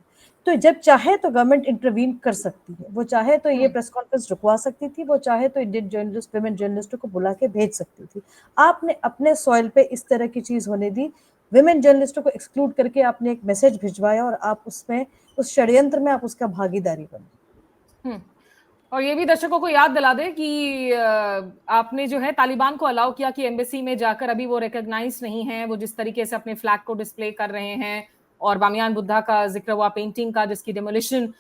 तो जब चाहे तो गवर्नमेंट इंटरवीन कर सकती है, वो चाहे तो ये प्रेस कॉन्फ्रेंस रुकवा सकती थी, वो चाहे तो इंडियन जर्नलिस्ट विमेन जर्नलिस्टों को बुला के भेज सकती थी. आपने अपने सॉइल पे इस तरह की चीज होने दी, विमेन जर्नलिस्टों को एक्सक्लूड करके आपने एक मैसेज भिजवाया और आप उसमें उस षड्यंत्र में आप उसका भागीदारी बने. और ये भी दर्शकों को याद दिला दे कि आपने जो है तालिबान को अलाउ किया कि एम्बेसी में जाकर, अभी वो रिकॉग्नाइज नहीं है, वो जिस तरीके से अपने फ्लैग को डिस्प्ले कर रहे हैं, और बामियान बुद्धा का जिक्र हुआ, पेंटिंग का, जिसकी डिमोलिशन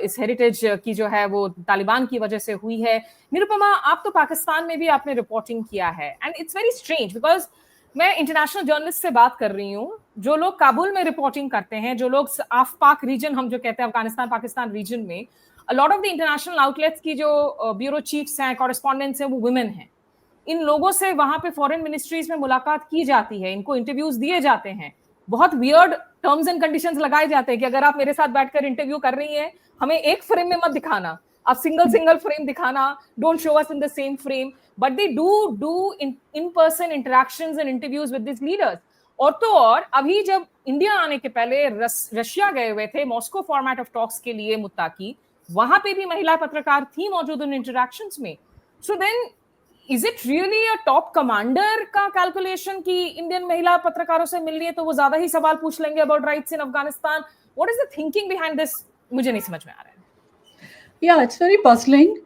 इस हेरिटेज की जो है वो तालिबान की वजह से हुई है. निरुपमा, आप तो पाकिस्तान में भी आपने रिपोर्टिंग किया है, and it's very strange because मैं इंटरनेशनल जर्नलिस्ट से बात कर रही हूँ, जो लोग काबुल में रिपोर्टिंग करते हैं, जो लोग आफ पाक रीजन हम जो कहते हैं अफगानिस्तान पाकिस्तान रीजन में, a lot of the international outlets की जो ब्यूरो चीफ्स हैं, कॉरेस्पॉन्डेंट्स हैं, वो वुमेन हैं. इन लोगों से वहां पे फॉरेन मिनिस्ट्रीज में मुलाकात की जाती है, इनको इंटरव्यूज दिए जाते हैं, बहुत वियर्ड टर्म्स एंड कंडीशंस लगाए जाते हैं कि अगर आप मेरे साथ बैठकर इंटरव्यू कर रही हैं, हमें एक फ्रेम में मत दिखाना, आप सिंगल फ्रेम दिखाना, don't show us in the same frame. But they do in person interactions and interviews with this leaders. और तो और अभी जब इंडिया आने के पहले रशिया गए हुए थे मॉस्को फॉर्मेट ऑफ टॉक्स के लिए, मुत्ताकी, वहां पे भी महिला पत्रकार थी मौजूद उन इंटरैक्शंस में. So then is it really a top commander का कैलकुलेशन कि इंडियन महिला पत्रकारों से मिल रही है तो वो ज्यादा ही सवाल पूछ लेंगे about rights in Afghanistan? What is the thinking behind this? मुझे नहीं समझ में आ रहा है. या इट्स वेरी पजलिंग,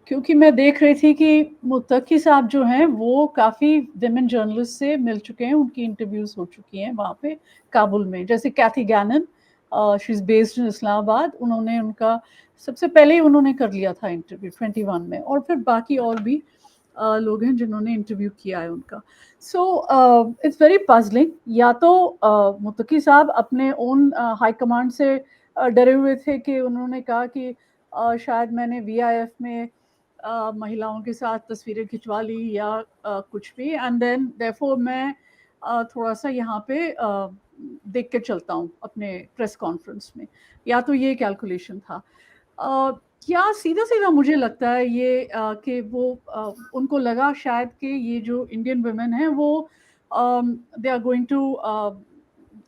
क्योंकि मैं देख रही थी कि मुत्तकी साहब जो हैं वो काफ़ी विमेन जर्नलिस्ट से मिल चुके हैं, उनकी इंटरव्यूज़ हो चुकी हैं वहाँ पे काबुल में. जैसे Kathy Gannon, she is based in Islamabad, उन्होंने उनका सबसे पहले ही उन्होंने कर लिया था इंटरव्यू 21 में, और फिर बाकी और भी लोग हैं जिन्होंने इंटरव्यू किया है उनका. So it's very puzzling. या तो मुत्तकी साहब अपने ओन हाई कमांड से डरे हुए थे कि उन्होंने कहा कि शायद मैंने VIF में महिलाओं के साथ तस्वीरें खिंचवा ली या कुछ भी, एंड देन देयरफॉर मैं थोड़ा सा यहाँ पे देख के चलता हूँ अपने प्रेस कॉन्फ्रेंस में. या तो ये कैलकुलेशन था, या सीधा सीधा मुझे लगता है ये कि वो उनको लगा शायद कि ये जो इंडियन वुमेन है वो they are going to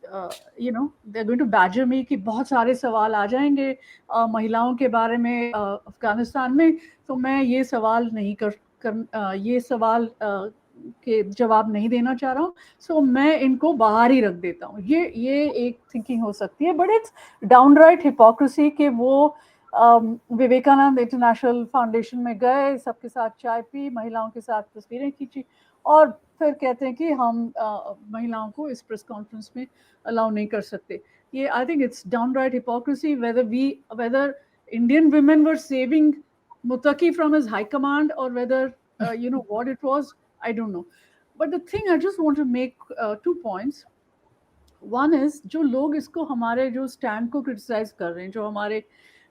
they are going to badger me कि बहुत सारे सवाल आ जाएंगे महिलाओं के बारे में अफगानिस्तान में, तो मैं ये सवाल नहीं ये सवाल के जवाब नहीं देना चाह रहा हूँ, सो मैं इनको बाहर ही रख देता हूँ. ये एक थिंकिंग हो सकती है, बट इट्स डाउनराइट हिपोक्रेसी कि वो विवेकानंद इंटरनेशनल फाउंडेशन में गए, सबके साथ चाय पी, महिलाओं के साथ तस्वीरें खींची और फिर कहते हैं कि हम महिलाओं को इस प्रेस कॉन्फ्रेंस में अलाउ नहीं कर सकते. ये I think it's downright hypocrisy. Whether Indian women were saving Muttaqi from his high command or whether what it was, I don't know. But the thing I just want to make 2 points. One is जो लोग इसको हमारे जो stand को criticise कर रहे हैं, जो हमारे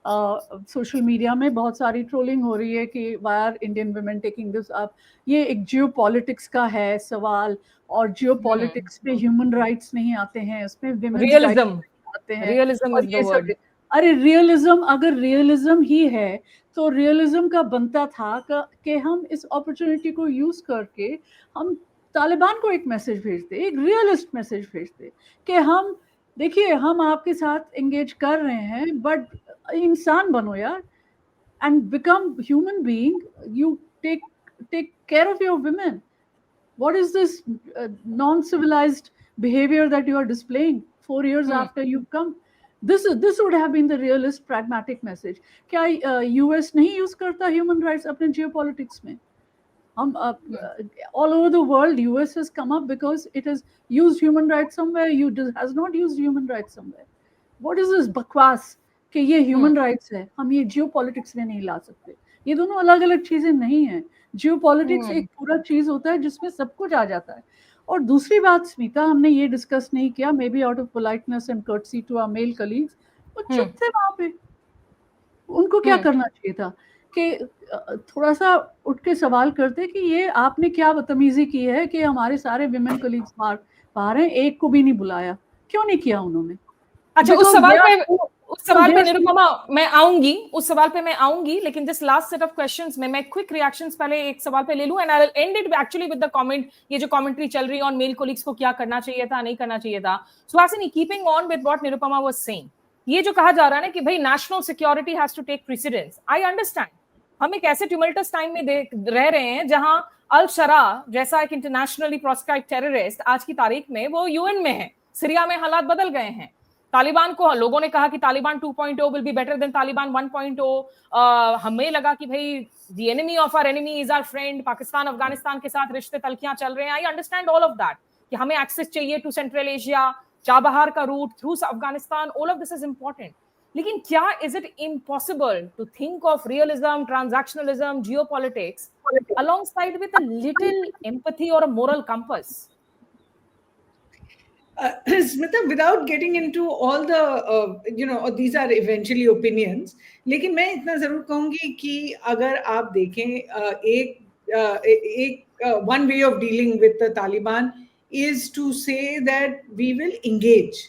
सोशल मीडिया में बहुत सारी ट्रोलिंग हो रही है कि why are Indian women taking this up, ये एक जियो पॉलिटिक्स का है सवाल, और जियो पॉलिटिक्स में ह्यूमन राइट्स नहीं आते हैं, उसमें विमेन्स रियलिज्म आते हैं. रियलिज्म और इज ये द सब, वर्ड. अरे रियलिज्म, अगर रियलिज्म ही है तो रियलिज्म का बनता था कि हम इस अपॉर्चुनिटी को यूज करके हम तालिबान को एक मैसेज भेजते, एक रियलिस्ट मैसेज भेजते कि हम देखिए हम आपके साथ एंगेज कर रहे हैं, बट इंसान बनो यार, and become human being. You take care of your women. What is this non-civilized behavior that you are displaying 4 years after you've come? This would have been the realist, pragmatic message. क्या US नहीं use करता human rights अपने geopolitics में? हम all over the world, US has come up because it has used human rights somewhere. Has not used human rights somewhere. What is this बकवास कि ये human rights है, हम ये जियो पॉलिटिक्स में नहीं ला सकते? ये दोनों अलग अलग चीजें नहीं है. जियो पॉलिटिक्स एक पूरा चीज होता है जिसमें सब कुछ आ जाता है. और दूसरी बात स्मिता, हमने ये डिस्कस नहीं किया, maybe out of politeness and courtesy to our male colleagues, वो चुप थे वहां पे. उनको क्या करना चाहिए था कि थोड़ा सा उठ के सवाल करते कि ये आपने क्या बदतमीजी की है कि हमारे सारे विमेन कलीग्स बाहर हैं, एक को भी नहीं बुलाया. क्यों नहीं किया उन्होंने? अच्छा, उस सवाल पे निरुपमा मैं आऊंगी, उस सवाल पे मैं आऊंगी, लेकिन this last set of questions में मैं क्विक रिएक्शंस पहले एक सवाल पे ले लूं, and I will and it actually with the comment. ये जो कमेंट्री चल रही है ऑन मेल कोलिग्स को क्या करना चाहिए था, नहीं करना चाहिए था. Suhasini, keeping on with what Nirupama was saying, ये जो कहा जा रहा है ना कि भाई national security has to take precedence, I understand. हम एक ऐसे ट्यूमल्टस टाइम में रह रहे हैं जहां अल शरा जैसा एक इंटरनेशनली प्रोस्क्राइब्ड टेररिस्ट आज की तारीख में वो यूएन में है. सीरिया में हालात बदल गए हैं. तालिबान को लोगों ने कहा कि Taliban 2.0 will be better than Taliban 1.0. हमें लगा कि भाई the enemy of our enemy is our friend. Pakistan Afghanistan के साथ रिश्ते तलखियां चल रहे हैं. I understand all of that कि हमें एक्सेस चाहिए टू सेंट्रल एशिया, चाबहार का route through Afghanistan. All of this is important. लेकिन क्या is it impossible to think of realism, transactionalism, geopolitics alongside with a little empathy or a moral compass? Smita, without getting into all the these are eventually opinions, लेकिन मैं इतना जरूर कहूंगी कि अगर आप देखें एक one way of dealing with the Taliban is to say that we will engage.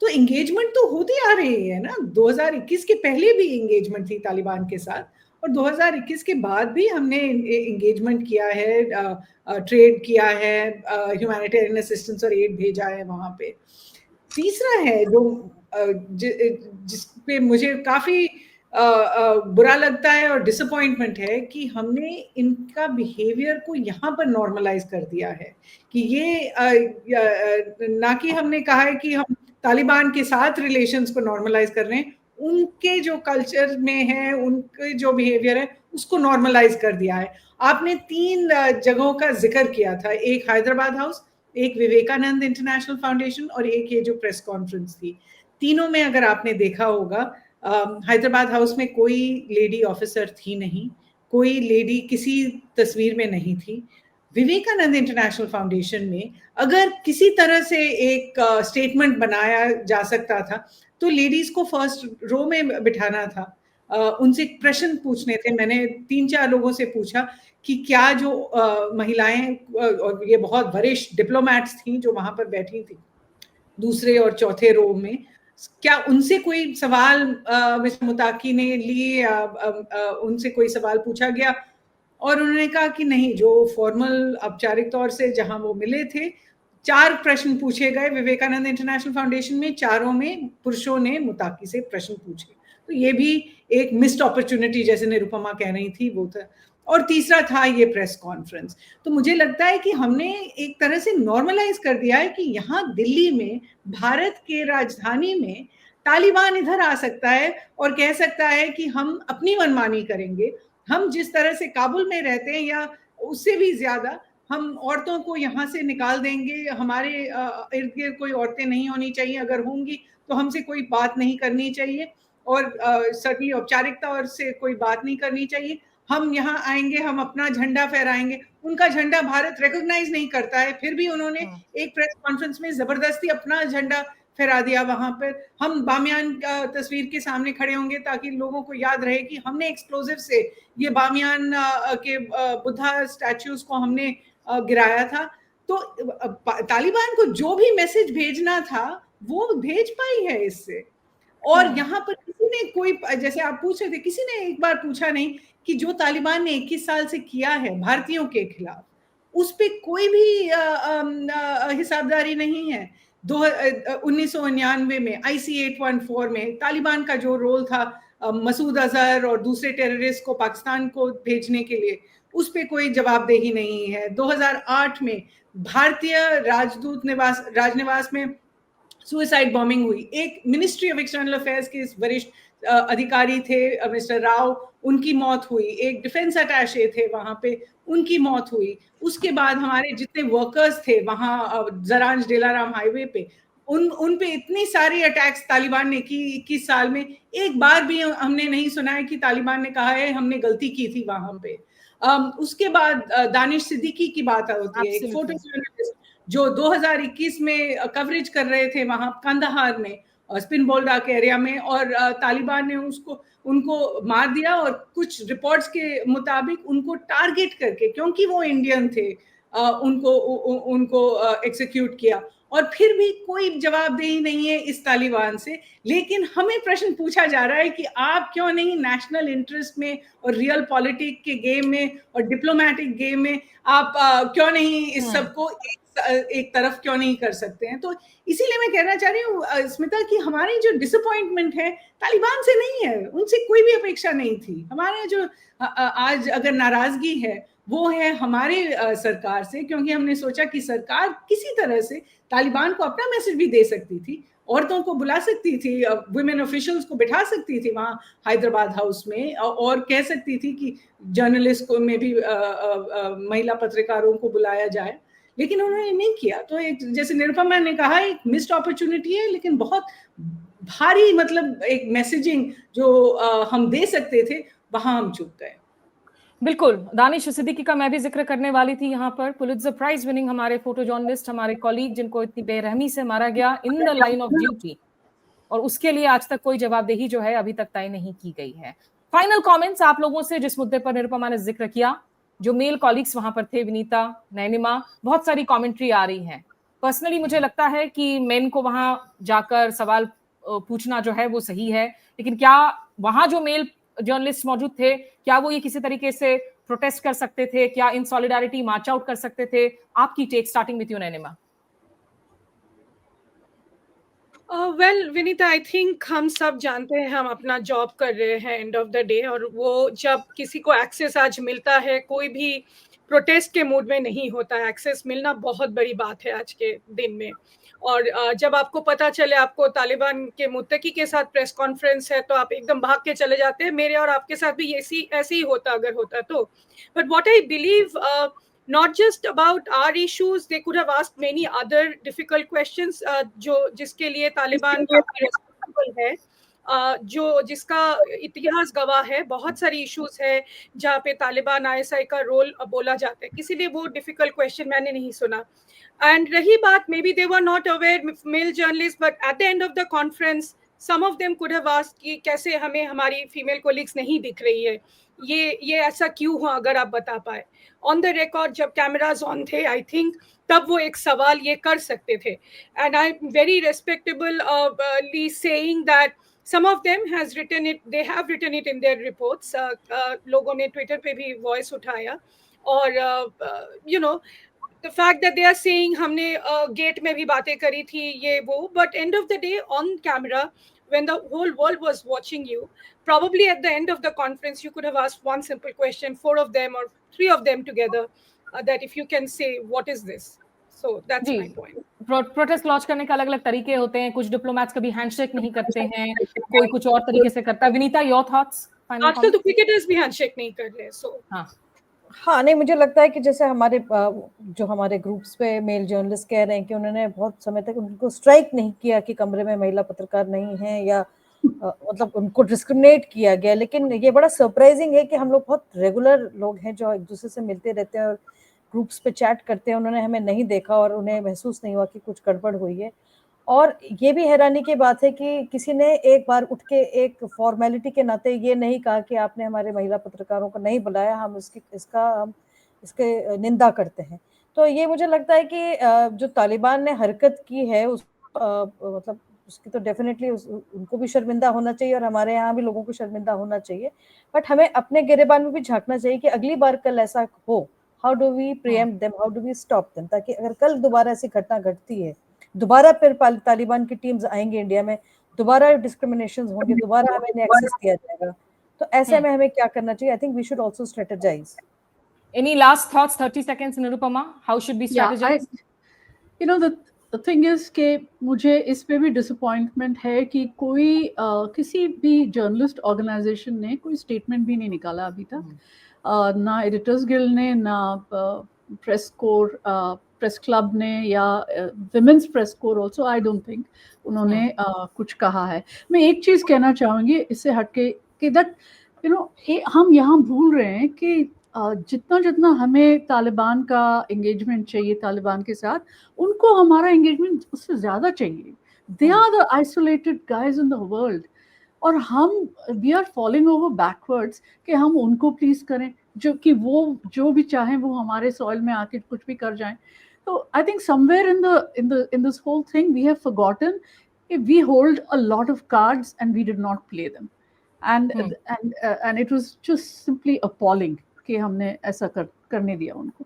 तो engagement तो होती आ रही है ना. 2021 के पहले भी engagement थी तालिबान के साथ, और 2021 के बाद भी हमने एंगेजमेंट किया है, ट्रेड किया है, ह्यूमैनिटेरियन असिस्टेंस और एड भेजा है वहाँ पे. तीसरा है जो जिस पे मुझे काफ़ी बुरा लगता है और डिसअपॉइंटमेंट है कि हमने इनका बिहेवियर को यहाँ पर नॉर्मलाइज कर दिया है कि ये ना कि हमने कहा है कि हम तालिबान के साथ रिलेशंस को नॉर्मलाइज कर रहे हैं, उनके जो कल्चर में है, उनके जो बिहेवियर है उसको नॉर्मलाइज कर दिया है. आपने 3 जगहों का जिक्र किया था, एक हैदराबाद हाउस, एक विवेकानंद इंटरनेशनल फाउंडेशन और एक ये जो प्रेस कॉन्फ्रेंस थी. तीनों में अगर आपने देखा होगा, हैदराबाद हाउस में कोई लेडी ऑफिसर थी नहीं, कोई लेडी किसी तस्वीर में नहीं थी। विवेकानंद इंटरनेशनल फाउंडेशन में अगर किसी तरह से एक स्टेटमेंट बनाया जा सकता था तो लेडीज को फर्स्ट रो में बिठाना था, उनसे प्रश्न पूछने थे। मैंने 3-4 लोगों से पूछा कि क्या जो महिलाएं और ये बहुत वरिष्ठ डिप्लोमैट्स थी जो वहां पर बैठी थी दूसरे और चौथे रो में, क्या उनसे कोई सवाल मिस्टर मुताकी ने लिए, उनसे कोई सवाल पूछा गया? और उन्होंने कहा कि नहीं, जो फॉर्मल औपचारिक तौर से जहां वो मिले थे 4 प्रश्न पूछे गए विवेकानंद इंटरनेशनल फाउंडेशन में, चारों में पुरुषों ने मुताकी से प्रश्न पूछे। तो ये भी एक मिस्ड अपॉर्चुनिटी जैसे निरुपमा कह रही थी वो था। और तीसरा था ये प्रेस कॉन्फ्रेंस। तो मुझे लगता है कि हमने एक तरह से नॉर्मलाइज कर दिया है कि यहाँ दिल्ली में, भारत के राजधानी में तालिबान इधर आ सकता है और कह सकता है कि हम अपनी मनमानी करेंगे, हम जिस तरह से काबुल में रहते हैं या उससे भी ज्यादा हम औरतों को यहाँ से निकाल देंगे, हमारे इर्द गिर्द कोई औरतें नहीं होनी चाहिए, अगर होंगी तो हमसे कोई बात नहीं करनी चाहिए और सर्टनली औपचारिकता और से कोई बात नहीं करनी चाहिए। हम यहाँ आएंगे, हम अपना झंडा फहराएंगे। उनका झंडा भारत रिकॉग्नाइज नहीं करता है, फिर भी उन्होंने एक प्रेस कॉन्फ्रेंस में जबरदस्ती अपना झंडा फहरा दिया वहां पर। हम बामियान तस्वीर के सामने खड़े होंगे ताकि लोगों को याद रहे कि हमने एक्सप्लोजिव से ये बामियान के बुद्धा स्टैच्यूज को हमने गिराया था। तो तालिबान को जो भी मैसेज भेजना था वो भेज पाई है इससे। और यहाँ पर किसी ने कोई, जैसे आप पूछ रहे थे, किसी ने एक बार पूछा नहीं कि जो तालिबान ने 21 साल से किया है भारतीयों के खिलाफ, उस पर कोई भी हिसाबदारी नहीं है। 1999 में IC 814 में तालिबान का जो रोल था मसूद अजहर और दूसरे टेररिस्ट को पाकिस्तान को भेजने के लिए, उस पर कोई जवाबदेही नहीं है। 2008 में भारतीय राजनिवास में सुसाइड बॉम्बिंग हुई। एक मिनिस्ट्री ऑफ एक्सटर्नल अफेयर्स के वरिष्ठ अधिकारी थे मिस्टर राव, उनकी मौत हुई। एक डिफेंस अटैचे थे वहां पे, उनकी मौत हुई। उसके बाद हमारे जितने वर्कर्स थे वहां जरांज डेलाराम हाईवे पे, उन पे इतनी सारी अटैक्स तालिबान ने की 21 साल में। एक बार भी हमने नहीं सुना है कि तालिबान ने कहा है हमने गलती की थी वहां पे। उसके बाद दानिश सिद्दीकी की बात होती है, एक फोटो जर्नलिस्ट जो 2021 में कवरेज कर रहे थे वहां कंदाहार में, स्पिन बोल्डाक एरिया में, और तालिबान ने उनको मार दिया और कुछ रिपोर्ट्स के मुताबिक उनको टारगेट करके, क्योंकि वो इंडियन थे, उनको एक्सिक्यूट किया। और फिर भी कोई जवाबदेही नहीं है इस तालिबान से। लेकिन हमें प्रश्न पूछा जा रहा है कि आप क्यों नहीं नेशनल इंटरेस्ट में और रियल पॉलिटिक के गेम में और डिप्लोमेटिक गेम में आप क्यों नहीं इस सबको एक तरफ क्यों नहीं कर सकते हैं? तो इसीलिए मैं कहना चाह रही हूँ स्मिता कि हमारी जो डिसअपॉइंटमेंट है तालिबान से नहीं है, उनसे कोई भी अपेक्षा नहीं थी। हमारे जो आज अगर नाराजगी है वो है हमारे सरकार से, क्योंकि हमने सोचा कि सरकार किसी तरह से तालिबान को अपना मैसेज भी दे सकती थी, औरतों को बुला सकती थी, वुमेन ऑफिशियल्स को बिठा सकती थी वहाँ हैदराबाद हाउस में, और कह सकती थी कि जर्नलिस्ट को में भी महिला पत्रकारों को बुलाया जाए। लेकिन उन्होंने नहीं किया। तो एक, जैसे निरुपमा ने कहा, एक मिस्ड अपॉर्चुनिटी है, लेकिन बहुत भारी, मतलब एक मैसेजिंग जो हम दे सकते थे वहां हम चूक गए। बिल्कुल, दानिश सिद्दीकी का मैं भी जिक्र करने वाली थी। यहाँ पर पुलित्जर प्राइज विनिंग हमारे फोटो जर्नलिस्ट, हमारे कॉलीग, जिनको इतनी बेरहमी से मारा गया in the line of duty, और उसके लिए आज तक कोई जवाबदेही जो है अभी तक तय नहीं की गई है। फाइनल कमेंट्स आप लोगों से, जिस मुद्दे पर निरुपमा ने जिक्र किया, जो मेल कॉलीग्स वहां पर थे, विनीता, नैनिमा, बहुत सारी कमेंट्री आ रही है। पर्सनली मुझे लगता है कि मेन को वहां जाकर सवाल पूछना जो है वो सही है, लेकिन क्या वहां जो मेल जर्नलिस्ट मौजूद थे, क्या वो ये किसी तरीके से प्रोटेस्ट कर सकते थे? क्या इन सॉलिडारिटी मार्च आउट कर सकते थे? आपकी take, starting with you Nainima. Well Vinita, I think हम सब जानते हैं हम अपना जॉब कर रहे हैं एंड ऑफ द डे, और वो जब किसी को एक्सेस आज मिलता है, कोई भी प्रोटेस्ट के मूड में नहीं होता है। एक्सेस मिलना बहुत बड़ी बात है आज के दिन में। और जब आपको पता चले आपको तालिबान के मुत्तकी के साथ प्रेस कॉन्फ्रेंस है, तो आप एकदम भाग के चले जाते हैं। मेरे और आपके साथ भी ऐसे ही होता अगर होता तो। But what I believe, not just about our issues, they could have asked many other difficult questions, जिसके लिए तालिबान काफी responsible है। जो जिसका इतिहास गवाह है, बहुत सारी इश्यूज है जहाँ पे तालिबान ISI का रोल बोला जाता है, इसीलिए वो डिफिकल्ट क्वेश्चन मैंने नहीं सुना। एंड रही बात, maybe they were not aware male journalist, but at the end of the conference some of them could have asked कि कैसे हमें हमारी फीमेल कोलिग्स नहीं दिख रही है, ये ऐसा क्यों हुआ, अगर आप बता पाए। ऑन द रिकॉर्ड जब कैमराज ऑन थे, आई थिंक तब वो एक सवाल ये कर सकते थे। And I am very respectably saying that some of them has written it, they have written it in their reports, लोगों ने ट्विटर पे भी वॉइस उठाया, और you know the fact that they are saying हमने गेट में भी बातें करी थी ये वो, but end of the day on camera when the whole world was watching you, probably at the end of the conference you could have asked one simple question, 4 of them or 3 of them together, that if you can say what is this, so that's my point. Protest launch करने के अलग अलग तरीके होते हैं, कुछ diplomats कभी handshake नहीं करते हैं, कोई कुछ और तरीके से करता है। Vinita, your thoughts? आजकल तो क्रिकेटर्स भी हैंडशेक नहीं कर रहे, सो हाँ, नहीं, मुझे लगता है कि जैसे हमारे जो हमारे ग्रुप्स पे मेल जर्नलिस्ट कह रहे हैं कि उन्होंने बहुत समय तक उनको स्ट्राइक नहीं किया कि कमरे में महिला पत्रकार नहीं है, या मतलब उनको डिस्क्रिमिनेट किया गया। लेकिन ये बड़ा सरप्राइजिंग है कि हम लोग बहुत रेगुलर लोग हैं जो एक दूसरे से मिलते रहते हैं और ग्रुप्स पे चैट करते हैं, उन्होंने हमें नहीं देखा और उन्हें महसूस नहीं हुआ कि कुछ गड़बड़ हुई है। और ये भी हैरानी की बात है कि किसी ने एक बार उठ के एक फॉर्मेलिटी के नाते ये नहीं कहा कि आपने हमारे महिला पत्रकारों को नहीं बुलाया, हम इसके निंदा करते हैं। तो ये मुझे लगता है कि जो तालिबान ने हरकत की है उस मतलब उसकी तो डेफिनेटली उनको भी शर्मिंदा होना चाहिए और हमारे यहाँ भी लोगों को शर्मिंदा होना चाहिए। बट हमें अपने गिरेबान में भी झांकना चाहिए कि अगली बार कल ऐसा हो, how do we preempt them, how do we stop them, ताकि अगर कल दोबारा ऐसी घटना घटती है, दोबारा फिर तालिबान की टीम्स आएंगे इंडिया में, दोबारा डिस्क्रिमिनेशन होंगे, दोबारा हमें एक्सेस किया जाएगा, तो ऐसे में हमें क्या करना चाहिए? I think we should also strategise. Any last thoughts? 30 seconds, Nirupama. How should we strategize? You know, the thing is कि मुझे इस पे भी डिसअपॉइंटमेंट है कि कोई किसी भी जर्नलिस्ट ऑर्गेनाइजेशन ने कोई स्टेटमेंट भी नहीं निकाला अभी तक, ना एडिटर्स गिल्ड ने, ना प्रेस क्लब ने, या women's press core also, I don't think उन्होंने कुछ कहा है। मैं एक चीज़ कहना चाहूँगी इससे हटके कि दैट यू नो हम यहाँ भूल रहे हैं कि जितना जितना हमें तालिबान का एंगेजमेंट चाहिए तालिबान के साथ, उनको हमारा एंगेजमेंट उससे ज़्यादा चाहिए। They are the isolated guys in the world, और हम we are following over backwards कि हम उनको प्लीज करें, जो कि वो जो भी चाहें वो हमारे सॉइल में आके कुछ भी कर जाएं। तो I think somewhere in this whole thing we have forgotten we hold a lot of cards and we did not play them, and it was just simply appalling कि हमने ऐसा करने दिया उनको।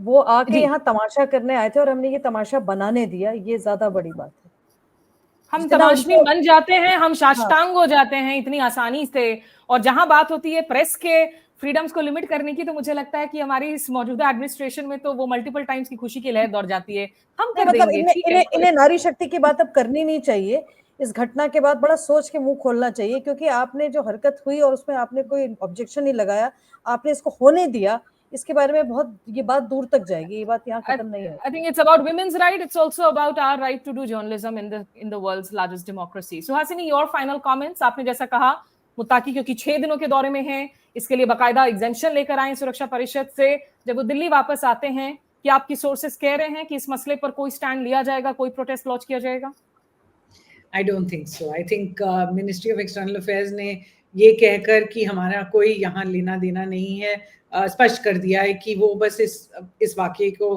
वो आके यहाँ तमाशा करने आए थे और हमने ये तमाशा बनाने दिया, ये ज्यादा बड़ी बात है। हम तमाशनी बन जाते हैं, हम साष्टांग हो जाते हैं इतनी आसानी से, और जहां बात होती है प्रेस के फ्रीडम्स को लिमिट करने की, तो मुझे लगता है कि हमारी इस मौजूदा एडमिनिस्ट्रेशन में तो वो मल्टीपल टाइम्स की खुशी की लहर दौड़ जाती है। हम कर देंगे, इन्हें नारी शक्ति की बात अब करनी नहीं चाहिए। इस घटना के बाद बड़ा सोच के मुंह खोलना चाहिए, क्योंकि आपने जो हरकत हुई और उसमें आपने कोई ऑब्जेक्शन नहीं लगाया, आपने इसको होने दिया, इसके बारे में बहुत ये बात दूर तक जाएगी, ये बात यहाँ खत्म नहीं है। I think it's about women's right. It's also about our right to do journalism in the world's largest democracy. Suhasini, your final comments. आपने जैसा कहा मुत्ताकी क्योंकि 6 दिनों के दौरे में हैं, इसके लिए बकायदा एग्जेम्पशन लेकर आए सुरक्षा परिषद से, जब वो दिल्ली वापस आते हैं, कि आपकी सोर्सेस कह रहे हैं कि इस मसले पर कोई स्टैंड लिया जाएगा, कोई प्रोटेस्ट लॉन्च किया जाएगा? I don't think so. I think Ministry of External Affairs ने ये कहकर कि हमारा कोई यहाँ लेना देना नहीं है, स्पष्ट कर दिया है कि वो बस इस वाकये को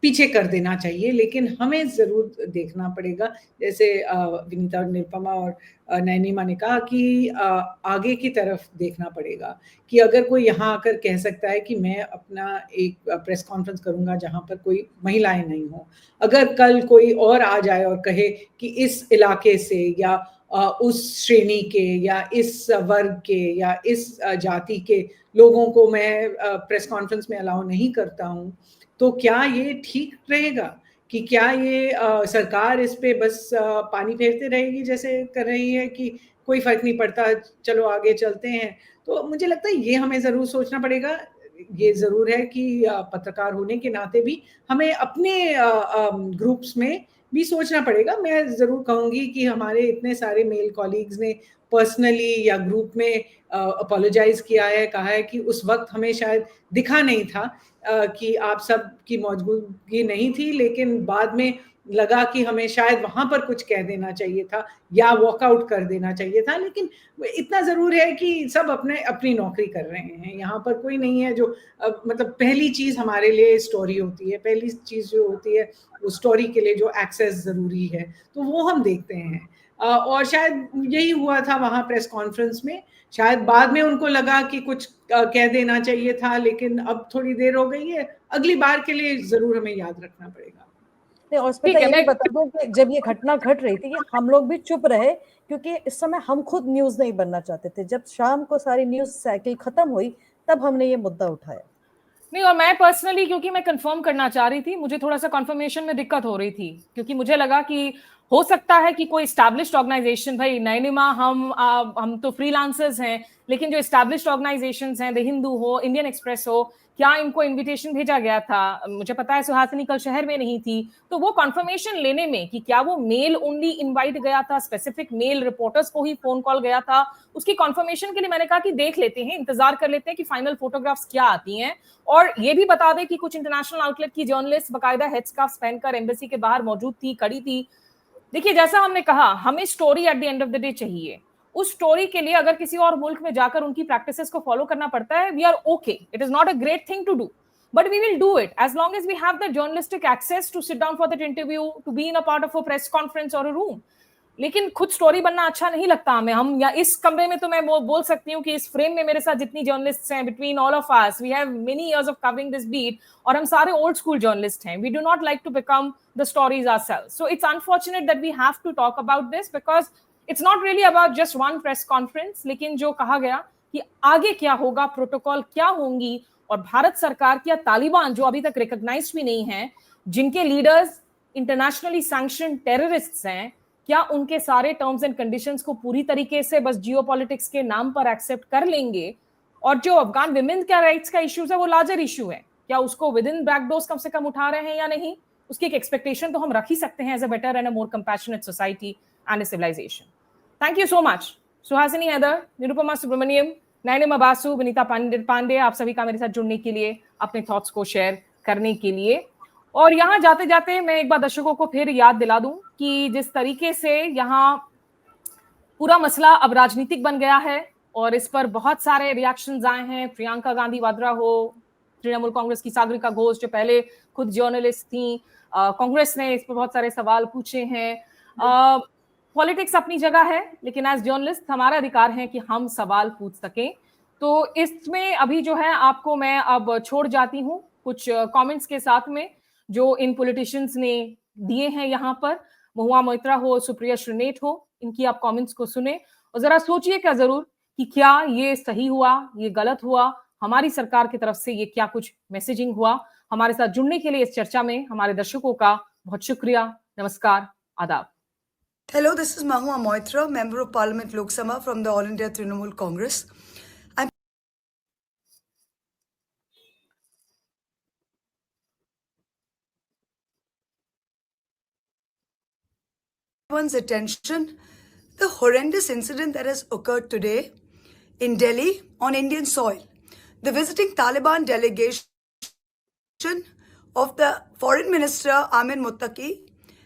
पीछे कर देना चाहिए। लेकिन हमें ज़रूर देखना पड़ेगा, जैसे विनीता और निरुपमा और नैनीमा ने कहा कि आगे की तरफ देखना पड़ेगा कि अगर कोई यहाँ आकर कह सकता है कि मैं अपना एक प्रेस कॉन्फ्रेंस करूँगा जहाँ पर कोई महिलाएं नहीं हो, अगर कल कोई और आ जाए और कहे कि इस इलाके से या उस श्रेणी के या इस वर्ग के या इस जाति के लोगों को मैं प्रेस कॉन्फ्रेंस में अलाउ नहीं करता हूँ, तो क्या ये ठीक रहेगा? कि क्या ये सरकार इस पे बस पानी फेरते रहेगी जैसे कर रही है कि कोई फर्क नहीं पड़ता, चलो आगे चलते हैं? तो मुझे लगता है ये हमें ज़रूर सोचना पड़ेगा। ये ज़रूर है कि पत्रकार होने के नाते भी हमें अपने ग्रुप्स में भी सोचना पड़ेगा। मैं ज़रूर कहूँगी कि हमारे इतने सारे मेल कॉलीग्स ने पर्सनली या ग्रुप में अपोलोजाइज़ किया है, कहा है कि उस वक्त हमें शायद दिखा नहीं था कि आप सब की मौजूदगी नहीं थी, लेकिन बाद में लगा कि हमें शायद वहाँ पर कुछ कह देना चाहिए था या वॉकआउट कर देना चाहिए था। लेकिन इतना ज़रूर है कि सब अपनी नौकरी कर रहे हैं। यहाँ पर कोई नहीं है जो मतलब पहली चीज़ हमारे लिए स्टोरी होती है, पहली चीज़ जो होती है वो स्टोरी के लिए जो एक्सेस ज़रूरी है, तो वो हम देखते हैं। और शायद यही हुआ था वहाँ प्रेस कॉन्फ्रेंस में। शायद बाद में उनको लगा कि कुछ कह देना चाहिए था, लेकिन अब थोड़ी देर हो गई है, अगली बार के लिए ज़रूर हमें याद रखना पड़ेगा। नहीं, और स्मिता ये भी बता दूं कि जब ये घटना घट रही थी, हम लोग भी चुप रहे क्योंकि इस समय हम खुद न्यूज नहीं बनना चाहते थे। जब शाम को सारी न्यूज साइकिल खत्म हुई, तब हमने ये मुद्दा उठाया। नहीं, और मैं पर्सनली, क्योंकि मैं कंफर्म करना चाह रही थी, मुझे थोड़ा सा कंफर्मेशन में दिक्कत हो रही थी, क्योंकि मुझे लगा कि हो सकता है कि कोई एस्टैब्लिश्ड ऑर्गेनाइजेशन, भाई नैनिमा, हम तो फ्रीलांसर्स हैं, लेकिन जो एस्टैब्लिश्ड ऑर्गेनाइजेशंस हैं, द हिंदू हो, इंडियन एक्सप्रेस हो, क्या इनको इनविटेशन भेजा गया था? मुझे पता है सुहासिनी कल शहर में नहीं थी, तो वो कंफर्मेशन लेने में कि क्या वो मेल ओनली इनवाइट गया था, स्पेसिफिक मेल रिपोर्टर्स को ही फोन कॉल गया था, उसकी कंफर्मेशन के लिए मैंने कहा कि देख लेते हैं, इंतजार कर लेते हैं कि फाइनल फोटोग्राफ्स क्या आती हैं। और ये भी बता दें कि कुछ इंटरनेशनल आउटलेट की जर्नलिस्ट बकायदा हेडस्कार्फ पहनकर एम्बेसी के बाहर मौजूद थी, खड़ी थी। देखिए, जैसा हमने कहा, हमें story at the end of the day चाहिए। उस स्टोरी के लिए अगर किसी और मुल्क में जाकर उनकी प्रैक्टिसेस को फॉलो करना पड़ता है, we are okay, it is not a great thing to do, but we will do it as long as we have the journalistic access to sit down for that interview, to be in a part of a press conference or a room. लेकिन खुद story बनना अच्छा नहीं लगता हमें। हम या इस कमरे में तो मैं बोल सकती हूँ कि इस फ्रेम में मेरे साथ जितनी जर्नलिस्ट्स हैं, between all of us we have many years of covering this beat, और हम सारे ओल्ड स्कूल जर्नलिस्ट हैं। We do not like to become the stories ourselves. So it's unfortunate that we have to talk about this, because it's not really about just one press conference. लेकिन जो कहा गया कि आगे क्या होगा, protocol क्या होंगी, और भारत सरकार या तालिबान, जो अभी तक रिकॉग्नाइज्ड भी नहीं है, जिनके लीडर्स इंटरनेशनली सैंक्शन टेररिस्ट्स हैं, क्या उनके सारे टर्म्स एंड कंडीशंस को पूरी तरीके से बस जियोपॉलिटिक्स के नाम पर एक्सेप्ट कर लेंगे? और जो अफगान विमेन का राइट्स का इश्यूज है, वो लार्जर इशू है, क्या उसको विद इन बैकडोर्स कम से कम उठा रहे हैं या नहीं? उसकी एक एक्सपेक्टेशन तो हम रख ही सकते हैं as a better and a more compassionate society and a civilization. Thank you so much Suhasini Haidar, Nirupama Subrahmanyam, Nainima Basu, Vinita Pande, आप सभी का मेरे साथ जुड़ने के लिए, अपने थॉट्स को शेयर करने के लिए। और यहाँ जाते जाते मैं एक बार दर्शकों को फिर याद दिला दूं कि जिस तरीके से यहाँ पूरा मसला अब राजनीतिक बन गया है और इस पर बहुत सारे रिएक्शंस आए हैं। प्रियंका गांधी वाड्रा हो, तृणमूल कांग्रेस की सागरिका घोष जो पहले खुद जर्नलिस्ट थी, कांग्रेस ने इस पर बहुत सारे सवाल पूछे हैं। पॉलिटिक्स अपनी जगह है, लेकिन एज जर्नलिस्ट हमारा अधिकार है कि हम सवाल पूछ सकें। तो इसमें अभी जो है आपको मैं अब छोड़ जाती हूँ कुछ कमेंट्स के साथ में जो इन पॉलिटिशियंस ने दिए हैं यहाँ पर। महुआ मोइत्रा हो, सुप्रिया श्रीनेट हो, इनकी आप कमेंट्स को सुने और जरा सोचिएगा जरूर कि क्या ये सही हुआ, ये गलत हुआ, हमारी सरकार की तरफ से ये क्या कुछ मैसेजिंग हुआ। हमारे साथ जुड़ने के लिए इस चर्चा में हमारे दर्शकों का बहुत शुक्रिया। नमस्कार, आदाब। Hello, this is Mahua Moitra, Member of Parliament Lok Sabha from the All India Trinamool Congress. Everyone's attention, the horrendous incident that has occurred today in Delhi on Indian soil. The visiting Taliban delegation of the Foreign Minister Amin Muttaqi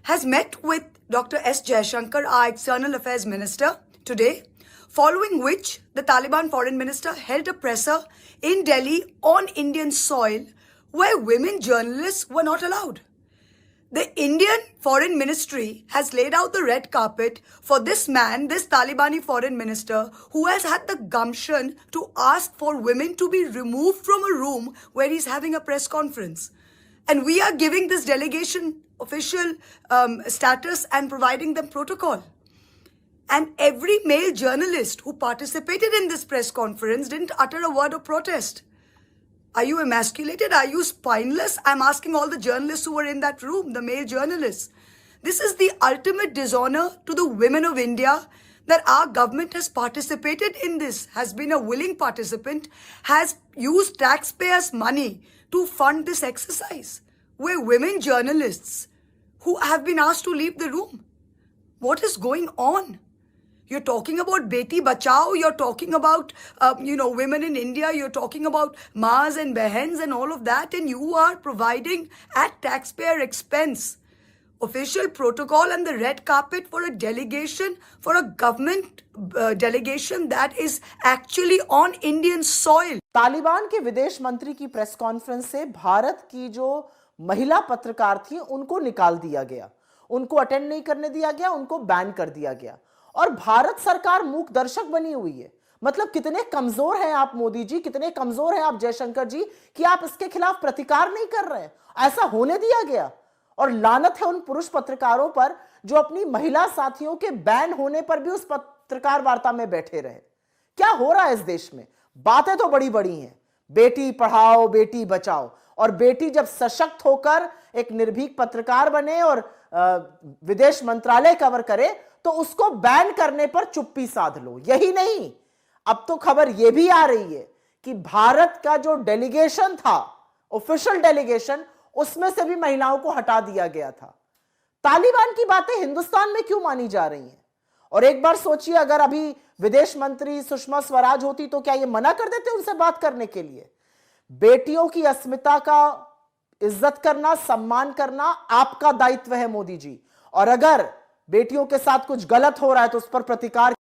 has met with Dr. S. Jaishankar, our External Affairs Minister, today, following which the Taliban Foreign Minister held a presser in Delhi on Indian soil where women journalists were not allowed. The Indian Foreign Ministry has laid out the red carpet for this man, this Talibani Foreign Minister, who has had the gumption to ask for women to be removed from a room where he's having a press conference. And we are giving this delegation official status and providing them protocol. And every male journalist who participated in this press conference didn't utter a word of protest. Are you emasculated? Are you spineless? I'm asking all the journalists who were in that room, the male journalists. This is the ultimate dishonor to the women of India that our government has participated in this, has been a willing participant, has used taxpayers' money to fund this exercise, where women journalists who have been asked to leave the room. What is going on? You're talking about Beti Bachao, you're talking about, women in India, you're talking about Maas and Behens and all of that, and you are providing at taxpayer expense official protocol and the red carpet for a delegation, for a government delegation that is actually on Indian soil. Taliban के विदेश मंत्री की press conference से भारत की जो महिला पत्रकार थी उनको निकाल दिया गया, उनको अटेंड नहीं करने दिया गया, उनको बैन कर दिया गया और भारत सरकार मूक दर्शक बनी हुई है। मतलब कितने कमजोर हैं आप मोदी जी, कितने कमजोर हैं आप जयशंकर जी कि आप इसके खिलाफ प्रतिकार नहीं कर रहे हैं। ऐसा होने दिया गया और लानत है उन पुरुष पत्रकारों पर जो अपनी महिला साथियों के बैन होने पर भी उस पत्रकार वार्ता में बैठे रहे। क्या हो रहा है इस देश में? बातें तो बड़ी बड़ी हैं, बेटी पढ़ाओ बेटी बचाओ, और बेटी जब सशक्त होकर एक निर्भीक पत्रकार बने और विदेश मंत्रालय कवर करे तो उसको बैन करने पर चुप्पी साध लो। यही नहीं, अब तो खबर यह भी आ रही है कि भारत का जो डेलीगेशन था, ऑफिशियल डेलीगेशन, उसमें से भी महिलाओं को हटा दिया गया था। तालिबान की बातें हिंदुस्तान में क्यों मानी जा रही हैं? और एक बार सोचिए, अगर अभी विदेश मंत्री सुषमा स्वराज होती तो क्या ये मना कर देते उनसे बात करने के लिए? बेटियों की अस्मिता का इज्जत करना, सम्मान करना आपका दायित्व है मोदी जी, और अगर बेटियों के साथ कुछ गलत हो रहा है तो उस पर प्रतिकार